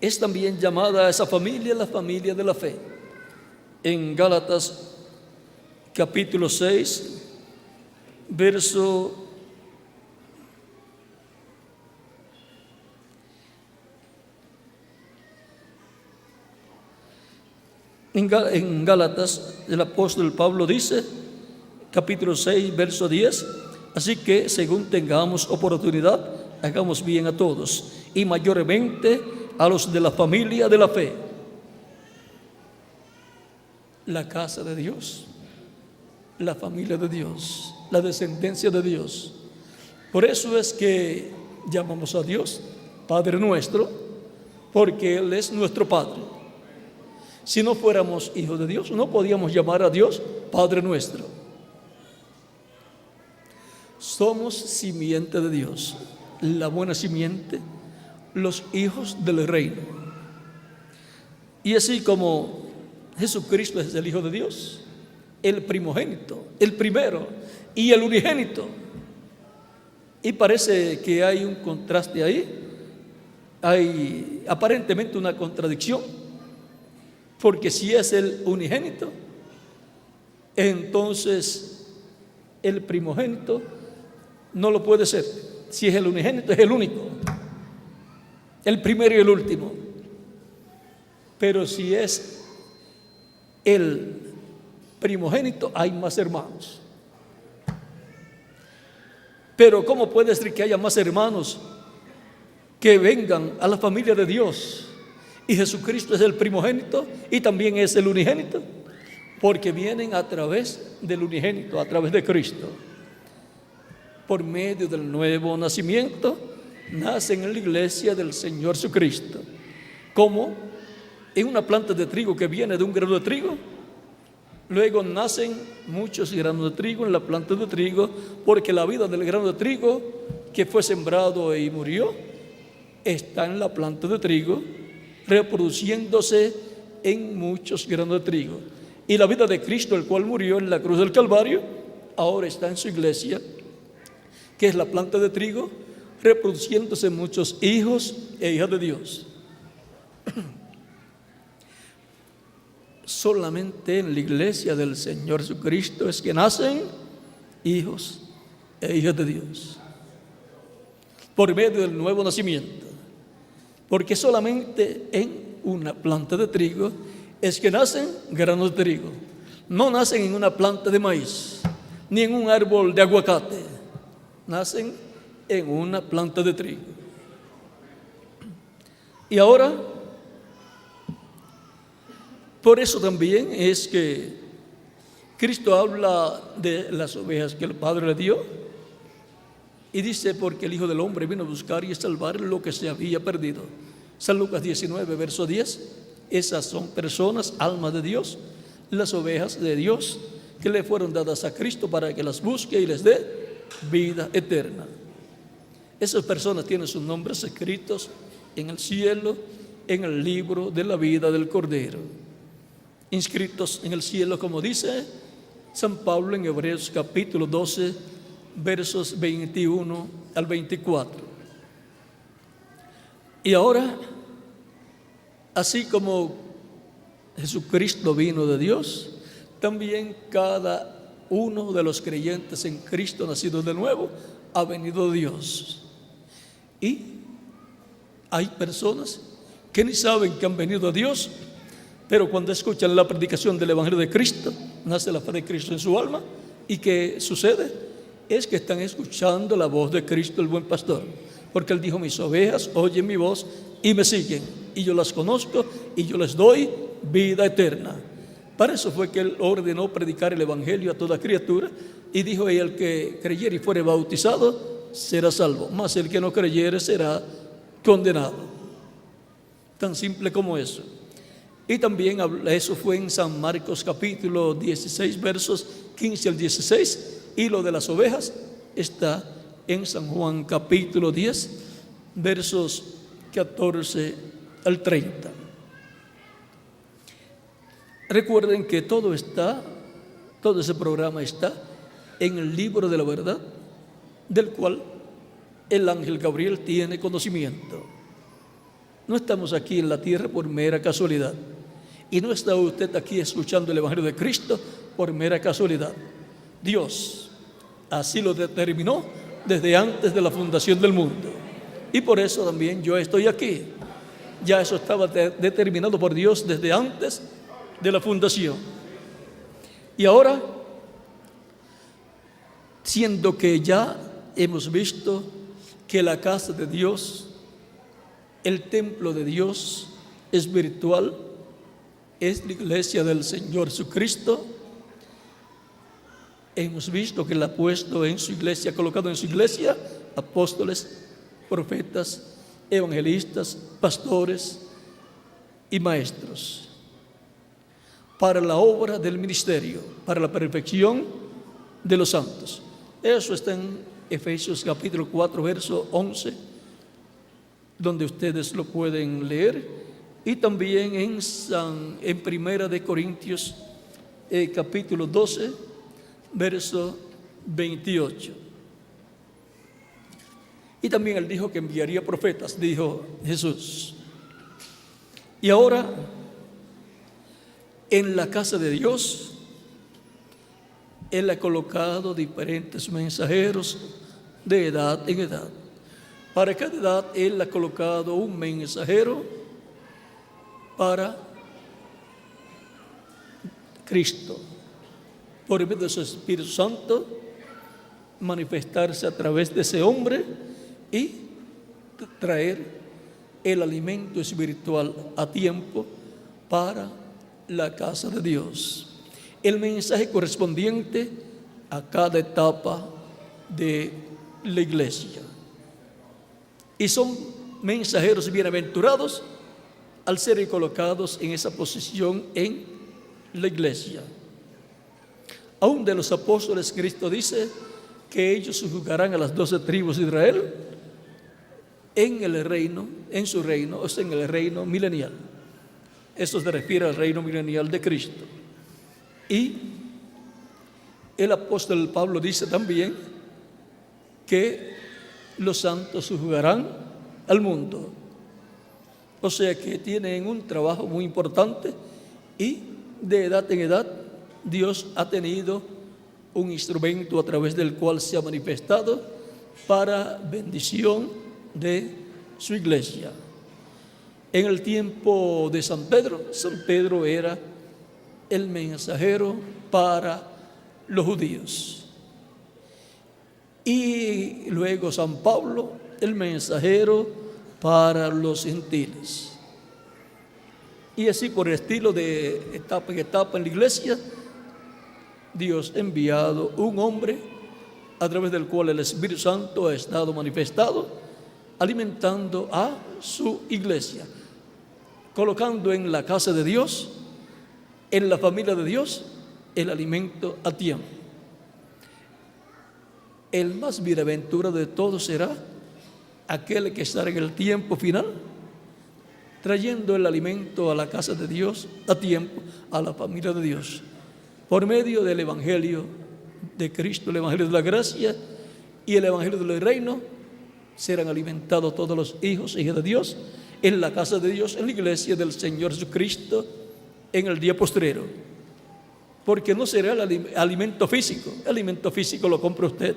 Es también llamada a esa familia la familia de la fe. En Gálatas capítulo 6, verso en Gálatas el apóstol Pablo dice, capítulo 6, verso 10, así que según tengamos oportunidad, hagamos bien a todos y mayormente a los de la familia de la fe. La casa de Dios, la familia de Dios, la descendencia de Dios. Por eso es que llamamos a Dios Padre nuestro, porque Él es nuestro Padre. Si no fuéramos hijos de Dios, no podíamos llamar a Dios Padre nuestro. Somos simiente de Dios, la buena simiente, los hijos del reino. Y así como Jesucristo es el Hijo de Dios, el primogénito, el primero y el unigénito. Y parece que hay un contraste ahí, hay aparentemente una contradicción, porque si es el unigénito, entonces el primogénito no lo puede ser. Si es el unigénito, es el único, el primero y el último. Pero si es el primogénito, hay más hermanos. Pero ¿cómo puede ser que haya más hermanos que vengan a la familia de Dios? Y Jesucristo es el primogénito y también es el unigénito, porque vienen a través del unigénito, a través de Cristo. Por medio del nuevo nacimiento, nacen en la iglesia del Señor Jesucristo. Como en una planta de trigo que viene de un grano de trigo, luego nacen muchos granos de trigo en la planta de trigo, porque la vida del grano de trigo que fue sembrado y murió está en la planta de trigo, reproduciéndose en muchos granos de trigo. Y la vida de Cristo, el cual murió en la cruz del Calvario, ahora está en su iglesia, que es la planta de trigo, reproduciéndose muchos hijos e hijas de Dios. Solamente en la iglesia del Señor Jesucristo es que nacen hijos e hijas de Dios, por medio del nuevo nacimiento. Porque solamente en una planta de trigo es que nacen granos de trigo. No nacen en una planta de maíz, ni en un árbol de aguacate. Nacen en una planta de trigo. Y ahora, por eso también es que Cristo habla de las ovejas que el Padre le dio y dice: porque el Hijo del Hombre vino a buscar y a salvar lo que se había perdido. San Lucas 19, verso 10. Esas son personas, almas de Dios, las ovejas de Dios, que le fueron dadas a Cristo para que las busque y les dé vida eterna. Esas personas tienen sus nombres escritos en el cielo, en el libro de la vida del Cordero, inscritos en el cielo, como dice San Pablo en Hebreos capítulo 12, versos 21 al 24. Y ahora, así como Jesucristo vino de Dios, también cada uno de los creyentes en Cristo, nacidos de nuevo, ha venido de Dios. Y hay personas que ni saben que han venido a Dios, pero cuando escuchan la predicación del Evangelio de Cristo, nace la fe de Cristo en su alma. ¿Y qué sucede? Es que están escuchando la voz de Cristo, el buen pastor, porque Él dijo: mis ovejas oyen mi voz y me siguen, y yo las conozco y yo les doy vida eterna. Para eso fue que Él ordenó predicar el Evangelio a toda criatura, y dijo: el que creyere y fuere bautizado será salvo, mas el que no creyere será condenado. Tan simple como eso. Y también eso fue en San Marcos capítulo 16, versos 15 al 16, y lo de las ovejas está en San Juan capítulo 10, versos 14 al 30. Recuerden que todo ese programa está en el libro de la verdad, del cual el ángel Gabriel tiene conocimiento. No estamos aquí en la tierra por mera casualidad, y no está usted aquí escuchando el Evangelio de Cristo por mera casualidad. Dios así lo determinó desde antes de la fundación del mundo, y por eso también yo estoy aquí. Ya eso estaba determinado por Dios desde antes de la fundación. Y ahora, siendo que ya hemos visto que la casa de Dios El templo de Dios espiritual es la iglesia del Señor Jesucristo. Hemos visto que Él ha puesto en su iglesia, ha colocado en su iglesia apóstoles, profetas, evangelistas, pastores y maestros para la obra del ministerio, para la perfección de los santos. Eso está en Efesios capítulo 4, verso 11, donde ustedes lo pueden leer, y también en Primera de Corintios capítulo 12, verso 28. Y también Él dijo que enviaría profetas, dijo Jesús. Y ahora, en la casa de Dios, Él ha colocado diferentes mensajeros de edad en edad. Para cada edad Él ha colocado un mensajero para Cristo, por medio de su Espíritu Santo, manifestarse a través de ese hombre y traer el alimento espiritual a tiempo para la casa de Dios. El mensaje correspondiente a cada etapa de la iglesia. Y son mensajeros bienaventurados al ser colocados en esa posición en la iglesia. Aún de los apóstoles, Cristo dice que ellos juzgarán a las 12 tribus de Israel en el reino, en su reino, o sea, en el reino milenial. Esto se refiere al reino milenial de Cristo. Y el apóstol Pablo dice también que los santos juzgarán al mundo. O sea que tienen un trabajo muy importante, y de edad en edad Dios ha tenido un instrumento a través del cual se ha manifestado para bendición de su iglesia. En el tiempo de San Pedro era el mensajero para los judíos, y luego San Pablo, el mensajero para los gentiles, y así por el estilo, de etapa en etapa en la iglesia. Dios ha enviado un hombre a través del cual el Espíritu Santo ha estado manifestado, alimentando a su iglesia, colocando en la casa de Dios, en la familia de Dios, el alimento a tiempo. El más bienaventurado de todos será aquel que estará en el tiempo final, trayendo el alimento a la casa de Dios a tiempo, a la familia de Dios, por medio del Evangelio de Cristo, el Evangelio de la gracia y el Evangelio del reino. Serán alimentados todos los hijos e hijas de Dios en la casa de Dios, en la iglesia del Señor Jesucristo, en el día postrero. Porque no será el alimento físico lo compra usted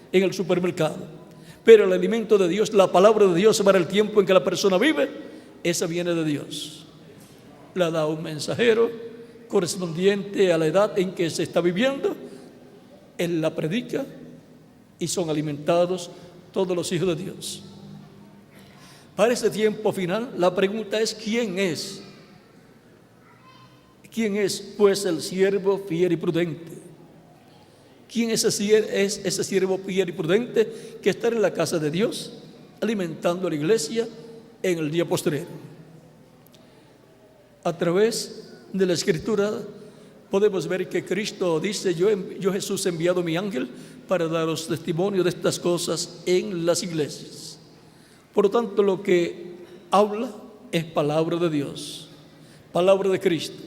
en el supermercado, pero el alimento de Dios, la palabra de Dios para el tiempo en que la persona vive, esa viene de Dios. La da un mensajero correspondiente a la edad en que se está viviendo. Él la predica y son alimentados todos los hijos de Dios. Para este tiempo final, la pregunta es: ¿quién es? ¿Quién es, pues, el siervo fiel y prudente? ¿Quién es ese siervo fiel y prudente que está en la casa de Dios, alimentando a la iglesia en el día postrero? A través de la Escritura podemos ver que Cristo dice: yo Jesús he enviado mi ángel para daros testimonio de estas cosas en las iglesias. Por lo tanto, lo que habla es palabra de Dios, palabra de Cristo.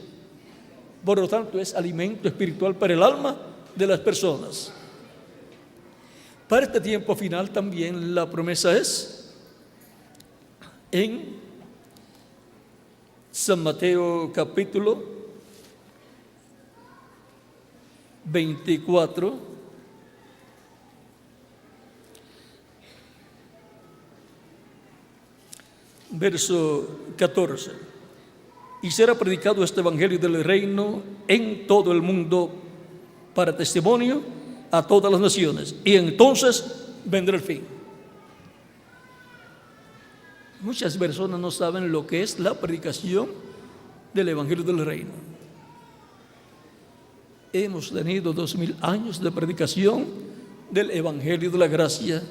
Por lo tanto, es alimento espiritual para el alma de las personas. Para este tiempo final también la promesa es en San Mateo capítulo 24, verso 14. Y será predicado este evangelio del reino en todo el mundo para testimonio a todas las naciones, y entonces vendrá el fin. Muchas personas no saben lo que es la predicación del Evangelio del Reino. Hemos tenido 2000 años de predicación del Evangelio de la Gracia,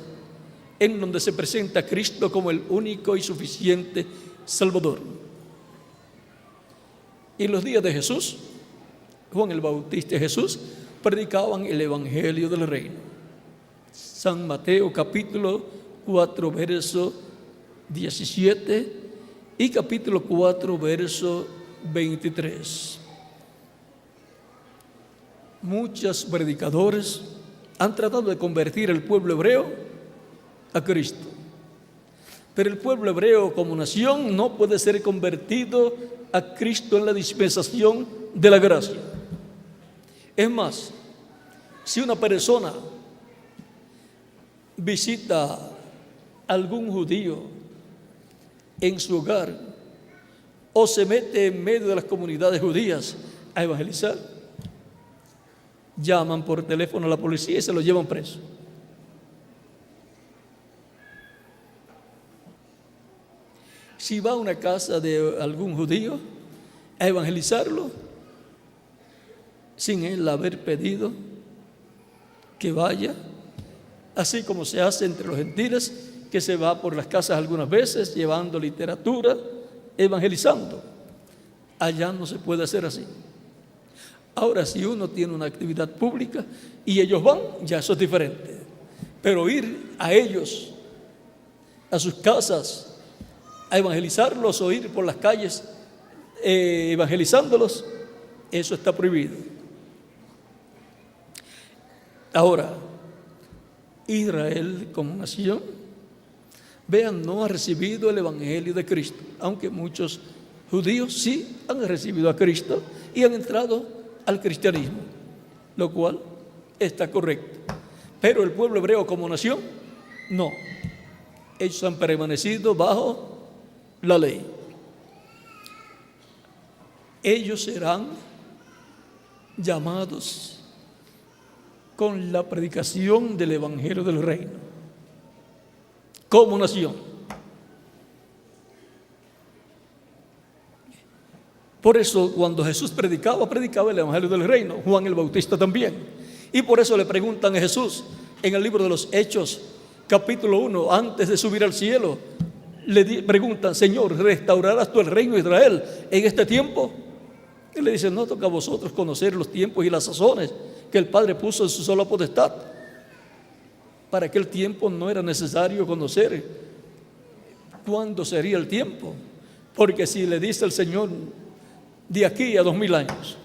en donde se presenta a Cristo como el único y suficiente Salvador. Y en los días de Jesús, Juan el Bautista y Jesús predicaban el Evangelio del Reino. San Mateo capítulo 4 verso 17 y capítulo 4 verso 23. Muchos predicadores han tratado de convertir al pueblo hebreo a Cristo, pero el pueblo hebreo como nación no puede ser convertido a Cristo en la dispensación de la gracia. Es más, si una persona visita a algún judío en su hogar o se mete en medio de las comunidades judías a evangelizar, llaman por teléfono a la policía y se lo llevan preso. Si va a una casa de algún judío a evangelizarlo sin él haber pedido que vaya, así como se hace entre los gentiles, que se va por las casas algunas veces llevando literatura, evangelizando, allá no se puede hacer así. Ahora, si uno tiene una actividad pública y ellos van, ya eso es diferente. Pero ir a ellos, a sus casas, a evangelizarlos o ir por las calles evangelizándolos, eso está prohibido. Ahora, Israel como nación, vean, no ha recibido el Evangelio de Cristo, aunque muchos judíos sí han recibido a Cristo y han entrado al cristianismo, lo cual está correcto. Pero el pueblo hebreo como nación, no. Ellos han permanecido bajo la ley. Ellos serán llamados con la predicación del Evangelio del Reino, como nación. Por eso cuando Jesús predicaba el Evangelio del Reino, Juan el Bautista también. Y por eso le preguntan a Jesús en el libro de los Hechos, capítulo 1, antes de subir al cielo, le preguntan: Señor, ¿restaurarás tú el reino de Israel en este tiempo? Y le dicen: no toca a vosotros conocer los tiempos y las sazones que el Padre puso en su sola potestad. Para aquel tiempo no era necesario conocer cuándo sería el tiempo, porque si le dice el Señor de aquí a 2000 años,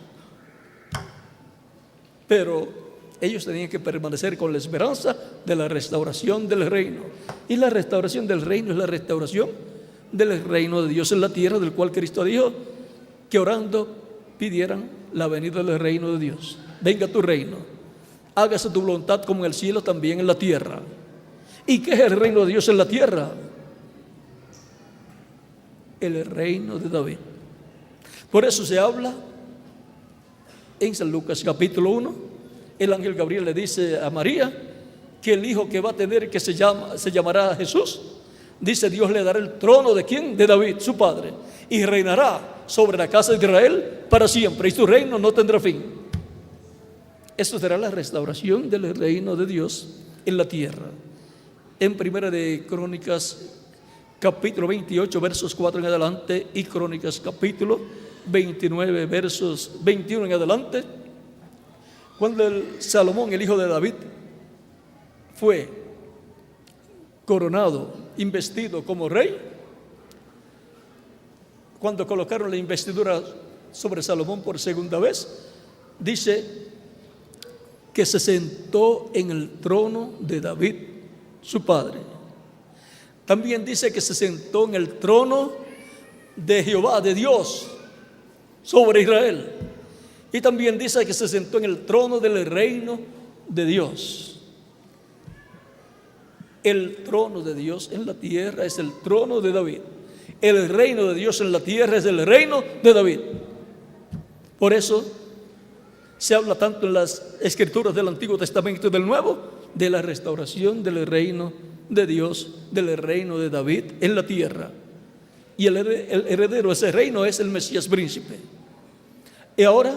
pero ellos tenían que permanecer con la esperanza de la restauración del reino. Y la restauración del reino es la restauración del reino de Dios en la tierra, del cual Cristo dijo que orando pidieran la venida del reino de Dios. Venga tu reino, hágase tu voluntad como en el cielo, también en la tierra. ¿Y qué es el reino de Dios en la tierra? El reino de David. Por eso se habla en San Lucas capítulo 1, el ángel Gabriel le dice a María que el hijo que va a tener, que se llamará Jesús, dice: Dios le dará el trono ¿de quién? De David, su padre, y reinará sobre la casa de Israel para siempre, y su reino no tendrá fin. Esto será la restauración del reino de Dios en la tierra. En Primera de Crónicas capítulo 28 versos 4 en adelante y Crónicas capítulo 29 versos 21 en adelante, cuando Salomón, el hijo de David, fue coronado, investido como rey, cuando colocaron la investidura sobre Salomón por segunda vez, dice que se sentó en el trono de David, su padre. También dice que se sentó en el trono de Jehová, de Dios, sobre Israel. Y también dice que se sentó en el trono del reino de Dios. El trono de Dios en la tierra es el trono de David. El reino de Dios en la tierra es el reino de David. Por eso se habla tanto en las escrituras del Antiguo Testamento y del Nuevo de la restauración del reino de Dios, del reino de David en la tierra. Y el heredero de ese reino es el Mesías príncipe. Y ahora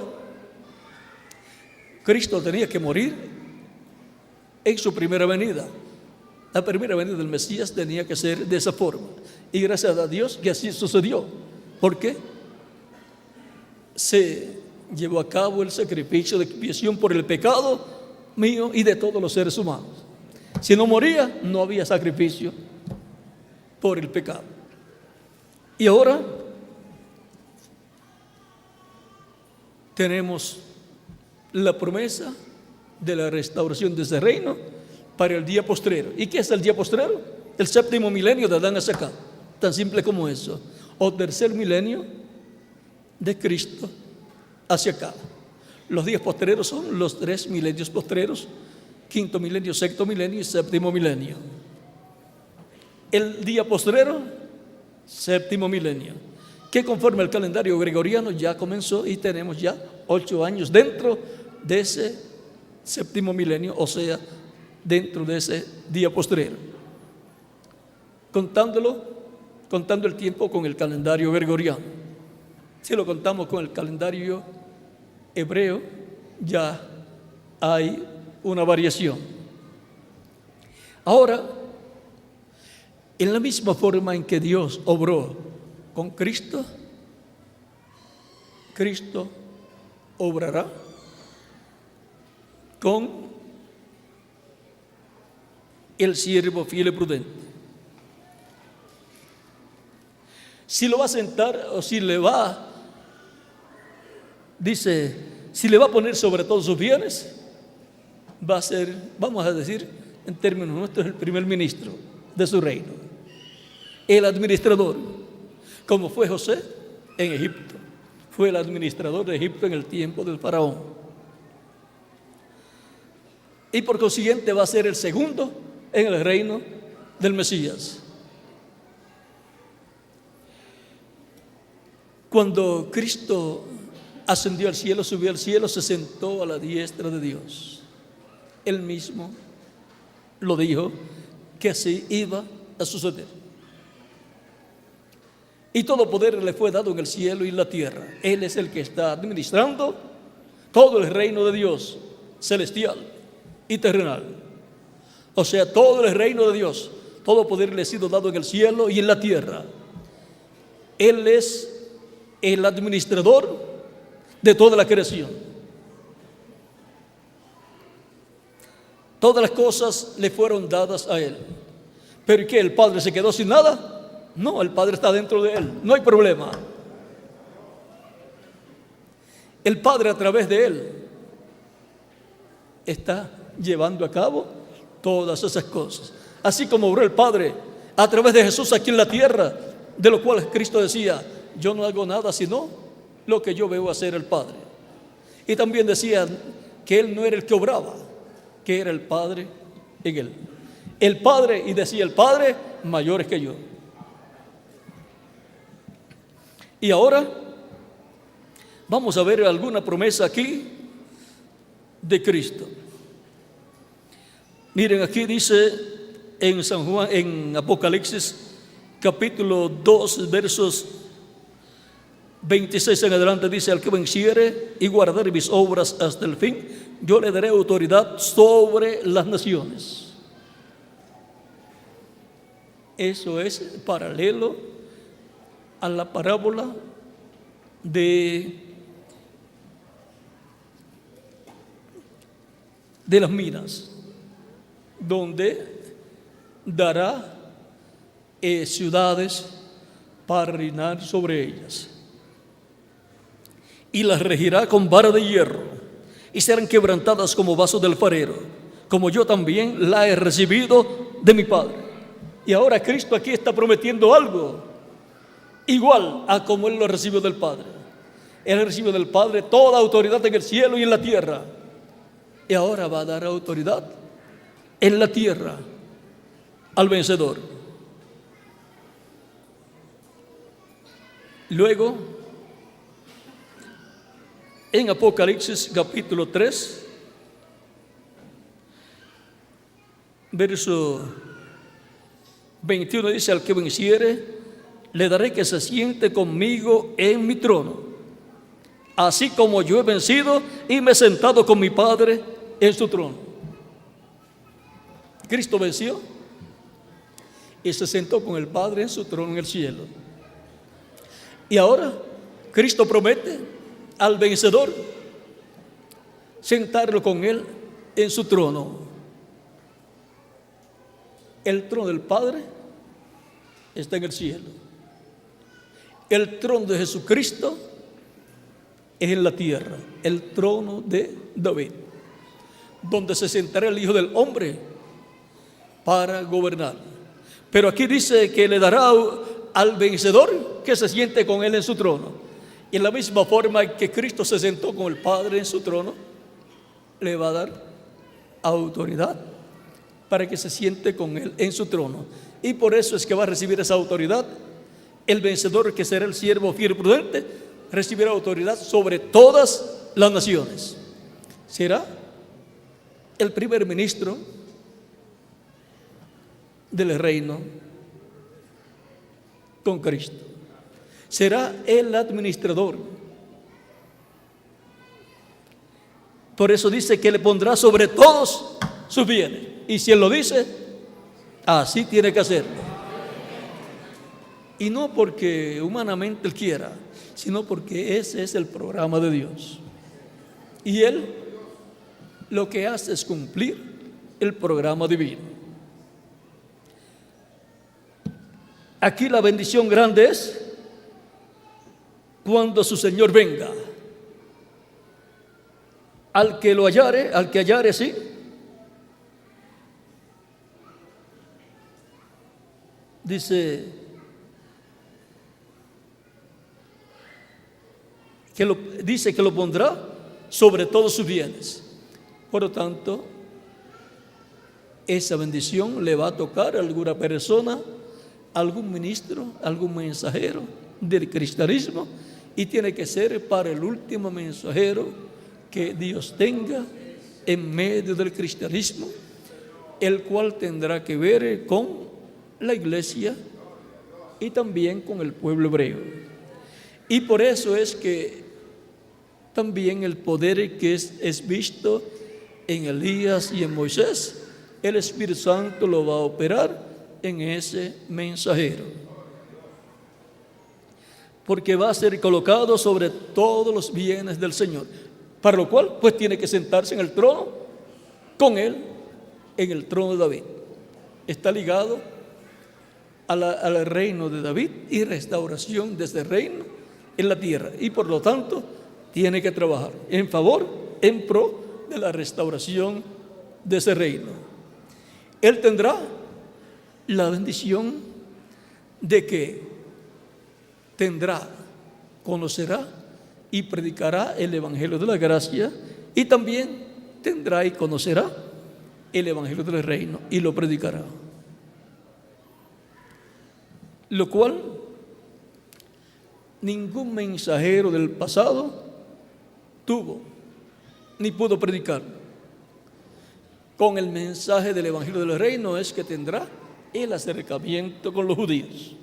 Cristo tenía que morir en su primera venida. La primera venida del Mesías tenía que ser de esa forma. Y gracias a Dios que así sucedió. ¿Por qué? Se llevó a cabo el sacrificio de expiación por el pecado mío y de todos los seres humanos. Si no moría, no había sacrificio por el pecado. Y ahora tenemos la promesa de la restauración de ese reino para el día postrero. ¿Y qué es el día postrero? El séptimo milenio de Adán hacia acá. Tan simple como eso. O tercer milenio de Cristo hacia acá. Los días postreros son los 3 milenios postreros: quinto milenio, sexto milenio y séptimo milenio. El día postrero, séptimo milenio, que conforme al calendario gregoriano ya comenzó y tenemos ya 8 años dentro de ese séptimo milenio, o sea, dentro de ese día postrero. Contando el tiempo con el calendario gregoriano. Si lo contamos con el calendario hebreo, ya hay una variación. Ahora, en la misma forma en que Dios obró con Cristo, Cristo obrará con el siervo fiel y prudente. Si lo va a sentar o si le va, dice, si le va a poner sobre todos sus bienes, va a ser, vamos a decir en términos nuestros, el primer ministro de su reino, el administrador, como fue José en Egipto. Fue el administrador de Egipto en el tiempo del faraón. Y por consiguiente va a ser el segundo en el reino del Mesías. Cuando Cristo ascendió al cielo, subió al cielo, se sentó a la diestra de Dios. Él mismo lo dijo que así iba a suceder. Y todo poder le fue dado en el cielo y en la tierra. Él es el que está administrando todo el reino de Dios, celestial y terrenal. O sea, todo el reino de Dios, todo poder le ha sido dado en el cielo y en la tierra. Él es el administrador de toda la creación. Todas las cosas le fueron dadas a Él. ¿Pero qué? ¿El Padre se quedó sin nada? No, el Padre está dentro de Él, no hay problema. El Padre a través de Él está llevando a cabo todas esas cosas. Así como obró el Padre a través de Jesús aquí en la tierra, de lo cual Cristo decía, yo no hago nada sino lo que yo veo hacer el Padre. Y también decía que Él no era el que obraba, que era el Padre en Él. El Padre, y decía el Padre, mayor es que yo. Y ahora vamos a ver alguna promesa aquí de Cristo. Miren, aquí dice en San Juan, en Apocalipsis capítulo 2, versos 26 en adelante, dice: al que venciere y guardare mis obras hasta el fin, yo le daré autoridad sobre las naciones. Eso es paralelo a la parábola de las minas, donde dará ciudades para reinar sobre ellas, y las regirá con vara de hierro, y serán quebrantadas como vasos del alfarero, como yo también la he recibido de mi Padre. Y ahora Cristo aquí está prometiendo algo igual a como Él lo recibió del Padre. Él recibió del Padre toda autoridad en el cielo y en la tierra, y ahora va a dar autoridad en la tierra al vencedor. Luego, en Apocalipsis capítulo 3, verso 21 dice: al que venciere, le daré que se siente conmigo en mi trono, así como yo he vencido y me he sentado con mi Padre en su trono. Cristo venció y se sentó con el Padre en su trono en el cielo. Y ahora Cristo promete al vencedor sentarlo con él en su trono. El trono del Padre está en el cielo. El trono de Jesucristo es en la tierra, el trono de David, donde se sentará el Hijo del Hombre para gobernar. Pero aquí dice que le dará al vencedor que se siente con él en su trono. Y en la misma forma que Cristo se sentó con el Padre en su trono, le va a dar autoridad para que se siente con él en su trono. Y por eso es que va a recibir esa autoridad. El vencedor, que será el siervo fiel y prudente, recibirá autoridad sobre todas las naciones. Será el primer ministro del reino con Cristo. Será el administrador. Por eso dice que le pondrá sobre todos sus bienes. Y si él lo dice, así tiene que hacerlo. Y no porque humanamente él quiera, sino porque ese es el programa de Dios. Y él lo que hace es cumplir el programa divino. Aquí la bendición grande es cuando su Señor venga. Al que lo hallare, al que hallare, sí, dice que lo pondrá sobre todos sus bienes. Por lo tanto, esa bendición le va a tocar a alguna persona, algún ministro, algún mensajero del cristianismo, y tiene que ser para el último mensajero que Dios tenga en medio del cristianismo, el cual tendrá que ver con la iglesia y también con el pueblo hebreo. Y por eso es que también el poder que es visto en Elías y en Moisés, el Espíritu Santo lo va a operar en ese mensajero, porque va a ser colocado sobre todos los bienes del Señor, para lo cual pues tiene que sentarse en el trono con él, en el trono de David. Está ligado al reino de David y restauración de ese reino en la tierra, y por lo tanto tiene que trabajar en favor, en pro de la restauración de ese reino. Él tendrá la bendición de que conocerá y predicará el evangelio de la gracia, y también tendrá y conocerá el evangelio del reino y lo predicará. Lo cual ningún mensajero del pasado tuvo ni pudo predicar. Con el mensaje del evangelio del reino es que tendrá el acercamiento con los judíos,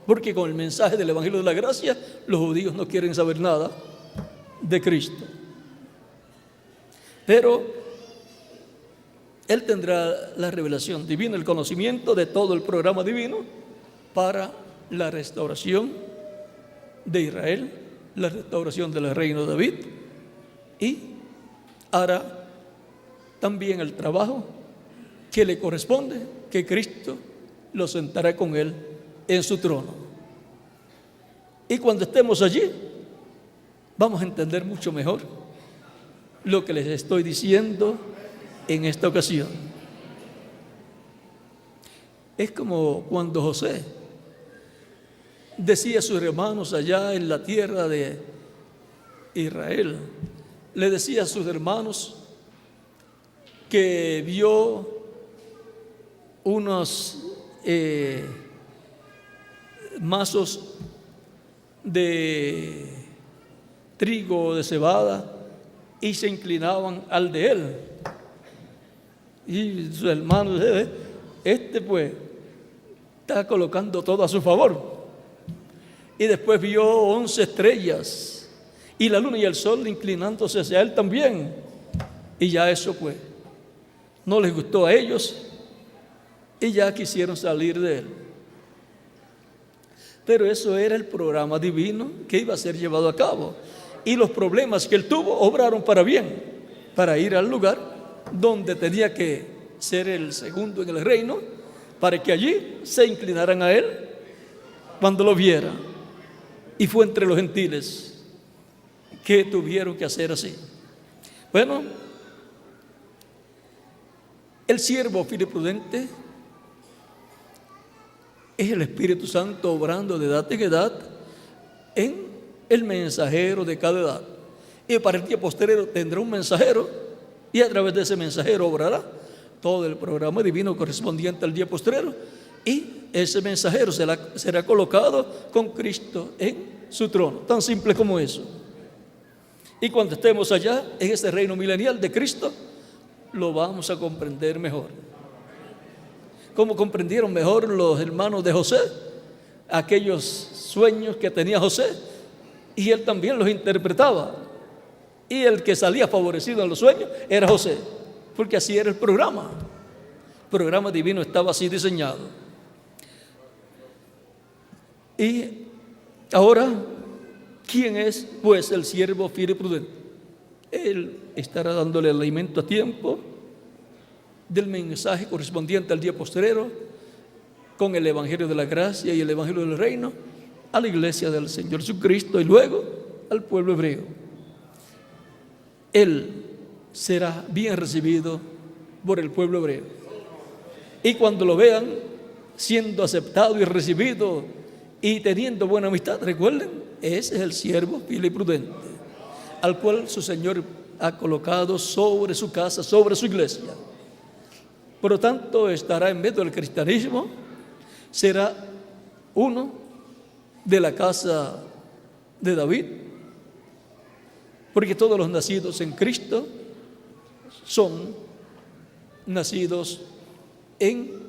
porque con el mensaje del evangelio de la gracia los judíos no quieren saber nada de Cristo. Pero él tendrá la revelación divina, el conocimiento de todo el programa divino para la restauración de Israel, la restauración del reino de David, y hará también el trabajo que le corresponde, que Cristo lo sentará con él en su trono. Y cuando estemos allí, vamos a entender mucho mejor lo que les estoy diciendo en esta ocasión. Es como cuando José decía a sus hermanos allá en la tierra de Israel, le decía a sus hermanos que vio unos mazos de trigo o de cebada y se inclinaban al de él. Y sus hermanos, pues está colocando todo a su favor. Y después vio 11 estrellas y la luna y el sol inclinándose hacia él también. Y ya eso pues no les gustó a ellos y ya quisieron salir de él. Pero eso era el programa divino que iba a ser llevado a cabo. Y los problemas que él tuvo obraron para bien, para ir al lugar donde tenía que ser el segundo en el reino, para que allí se inclinaran a él cuando lo vieran. Y fue entre los gentiles que tuvieron que hacer así. Bueno, el siervo fiel y prudente es el Espíritu Santo obrando de edad en edad en el mensajero de cada edad. Y para el día postrero tendrá un mensajero y a través de ese mensajero obrará todo el programa divino correspondiente al día postrero, y ese mensajero será colocado con Cristo en su trono. Tan simple como eso. Y cuando estemos allá en ese reino milenial de Cristo, lo vamos a comprender mejor. Como comprendieron mejor los hermanos de José aquellos sueños que tenía José, y él también los interpretaba, y el que salía favorecido en los sueños era José, porque así era el programa divino, estaba así diseñado. Y ahora, ¿quién es pues el siervo fiel y prudente? Él estará dándole el alimento a tiempo del mensaje correspondiente al día postrero, con el evangelio de la gracia y el evangelio del reino, a la iglesia del Señor Jesucristo y luego al pueblo hebreo. Él será bien recibido por el pueblo hebreo, y cuando lo vean siendo aceptado y recibido y teniendo buena amistad, recuerden, ese es el siervo fiel y prudente, al cual su Señor ha colocado sobre su casa, sobre su iglesia. Por lo tanto, estará en medio del cristianismo, será uno de la casa de David, porque todos los nacidos en Cristo son nacidos en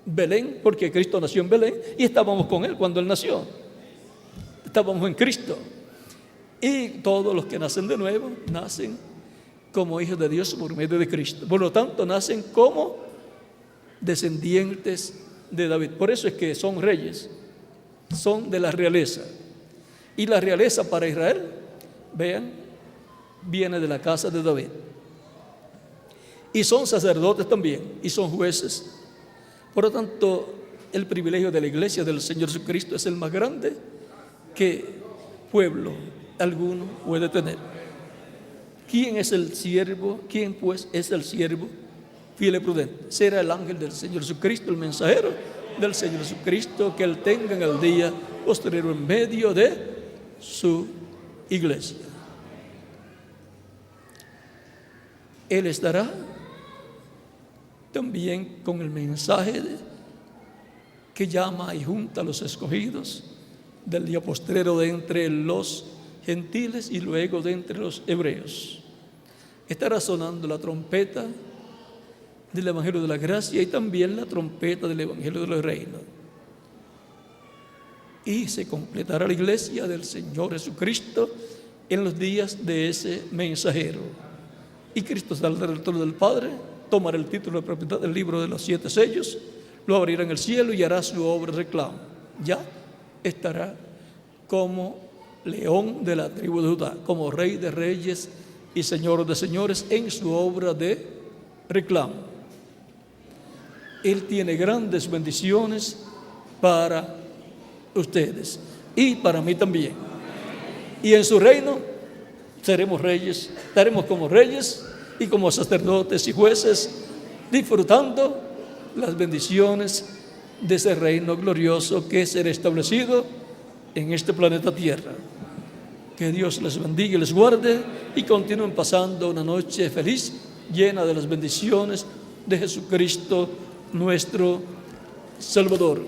Belén, porque Cristo nació en Belén y estábamos con él cuando él nació. Estábamos en Cristo. Y todos los que nacen de nuevo nacen como hijos de Dios por medio de Cristo. Por lo tanto, nacen como descendientes de David. Por eso es que son reyes, son de la realeza. Y la realeza para Israel, vean, viene de la casa de David. Y son sacerdotes también, y son jueces. Por lo tanto, el privilegio de la iglesia del Señor Jesucristo es el más grande que pueblo alguno puede tener. ¿Quién es el siervo? ¿Quién pues es el siervo fiel y prudente? Será el ángel del Señor Jesucristo, el mensajero del Señor Jesucristo, que él tenga en el día posterior en medio de su iglesia. Él estará también con el mensaje que llama y junta a los escogidos del día postrero de entre los gentiles y luego de entre los hebreos. Estará sonando la trompeta del evangelio de la gracia y también la trompeta del evangelio del reino. Y se completará la iglesia del Señor Jesucristo en los días de ese mensajero. Y Cristo saldrá del trono del Padre, tomará el título de propiedad del libro de los 7 sellos, lo abrirá en el cielo y hará su obra de reclamo. Ya estará como león de la tribu de Judá, como rey de reyes y señor de señores en su obra de reclamo. Él tiene grandes bendiciones para ustedes y para mí también. Y en su reino seremos reyes, estaremos como reyes y como sacerdotes y jueces, disfrutando las bendiciones de ese reino glorioso que será establecido en este planeta Tierra. Que Dios les bendiga y les guarde y continúen pasando una noche feliz, llena de las bendiciones de Jesucristo, nuestro Salvador.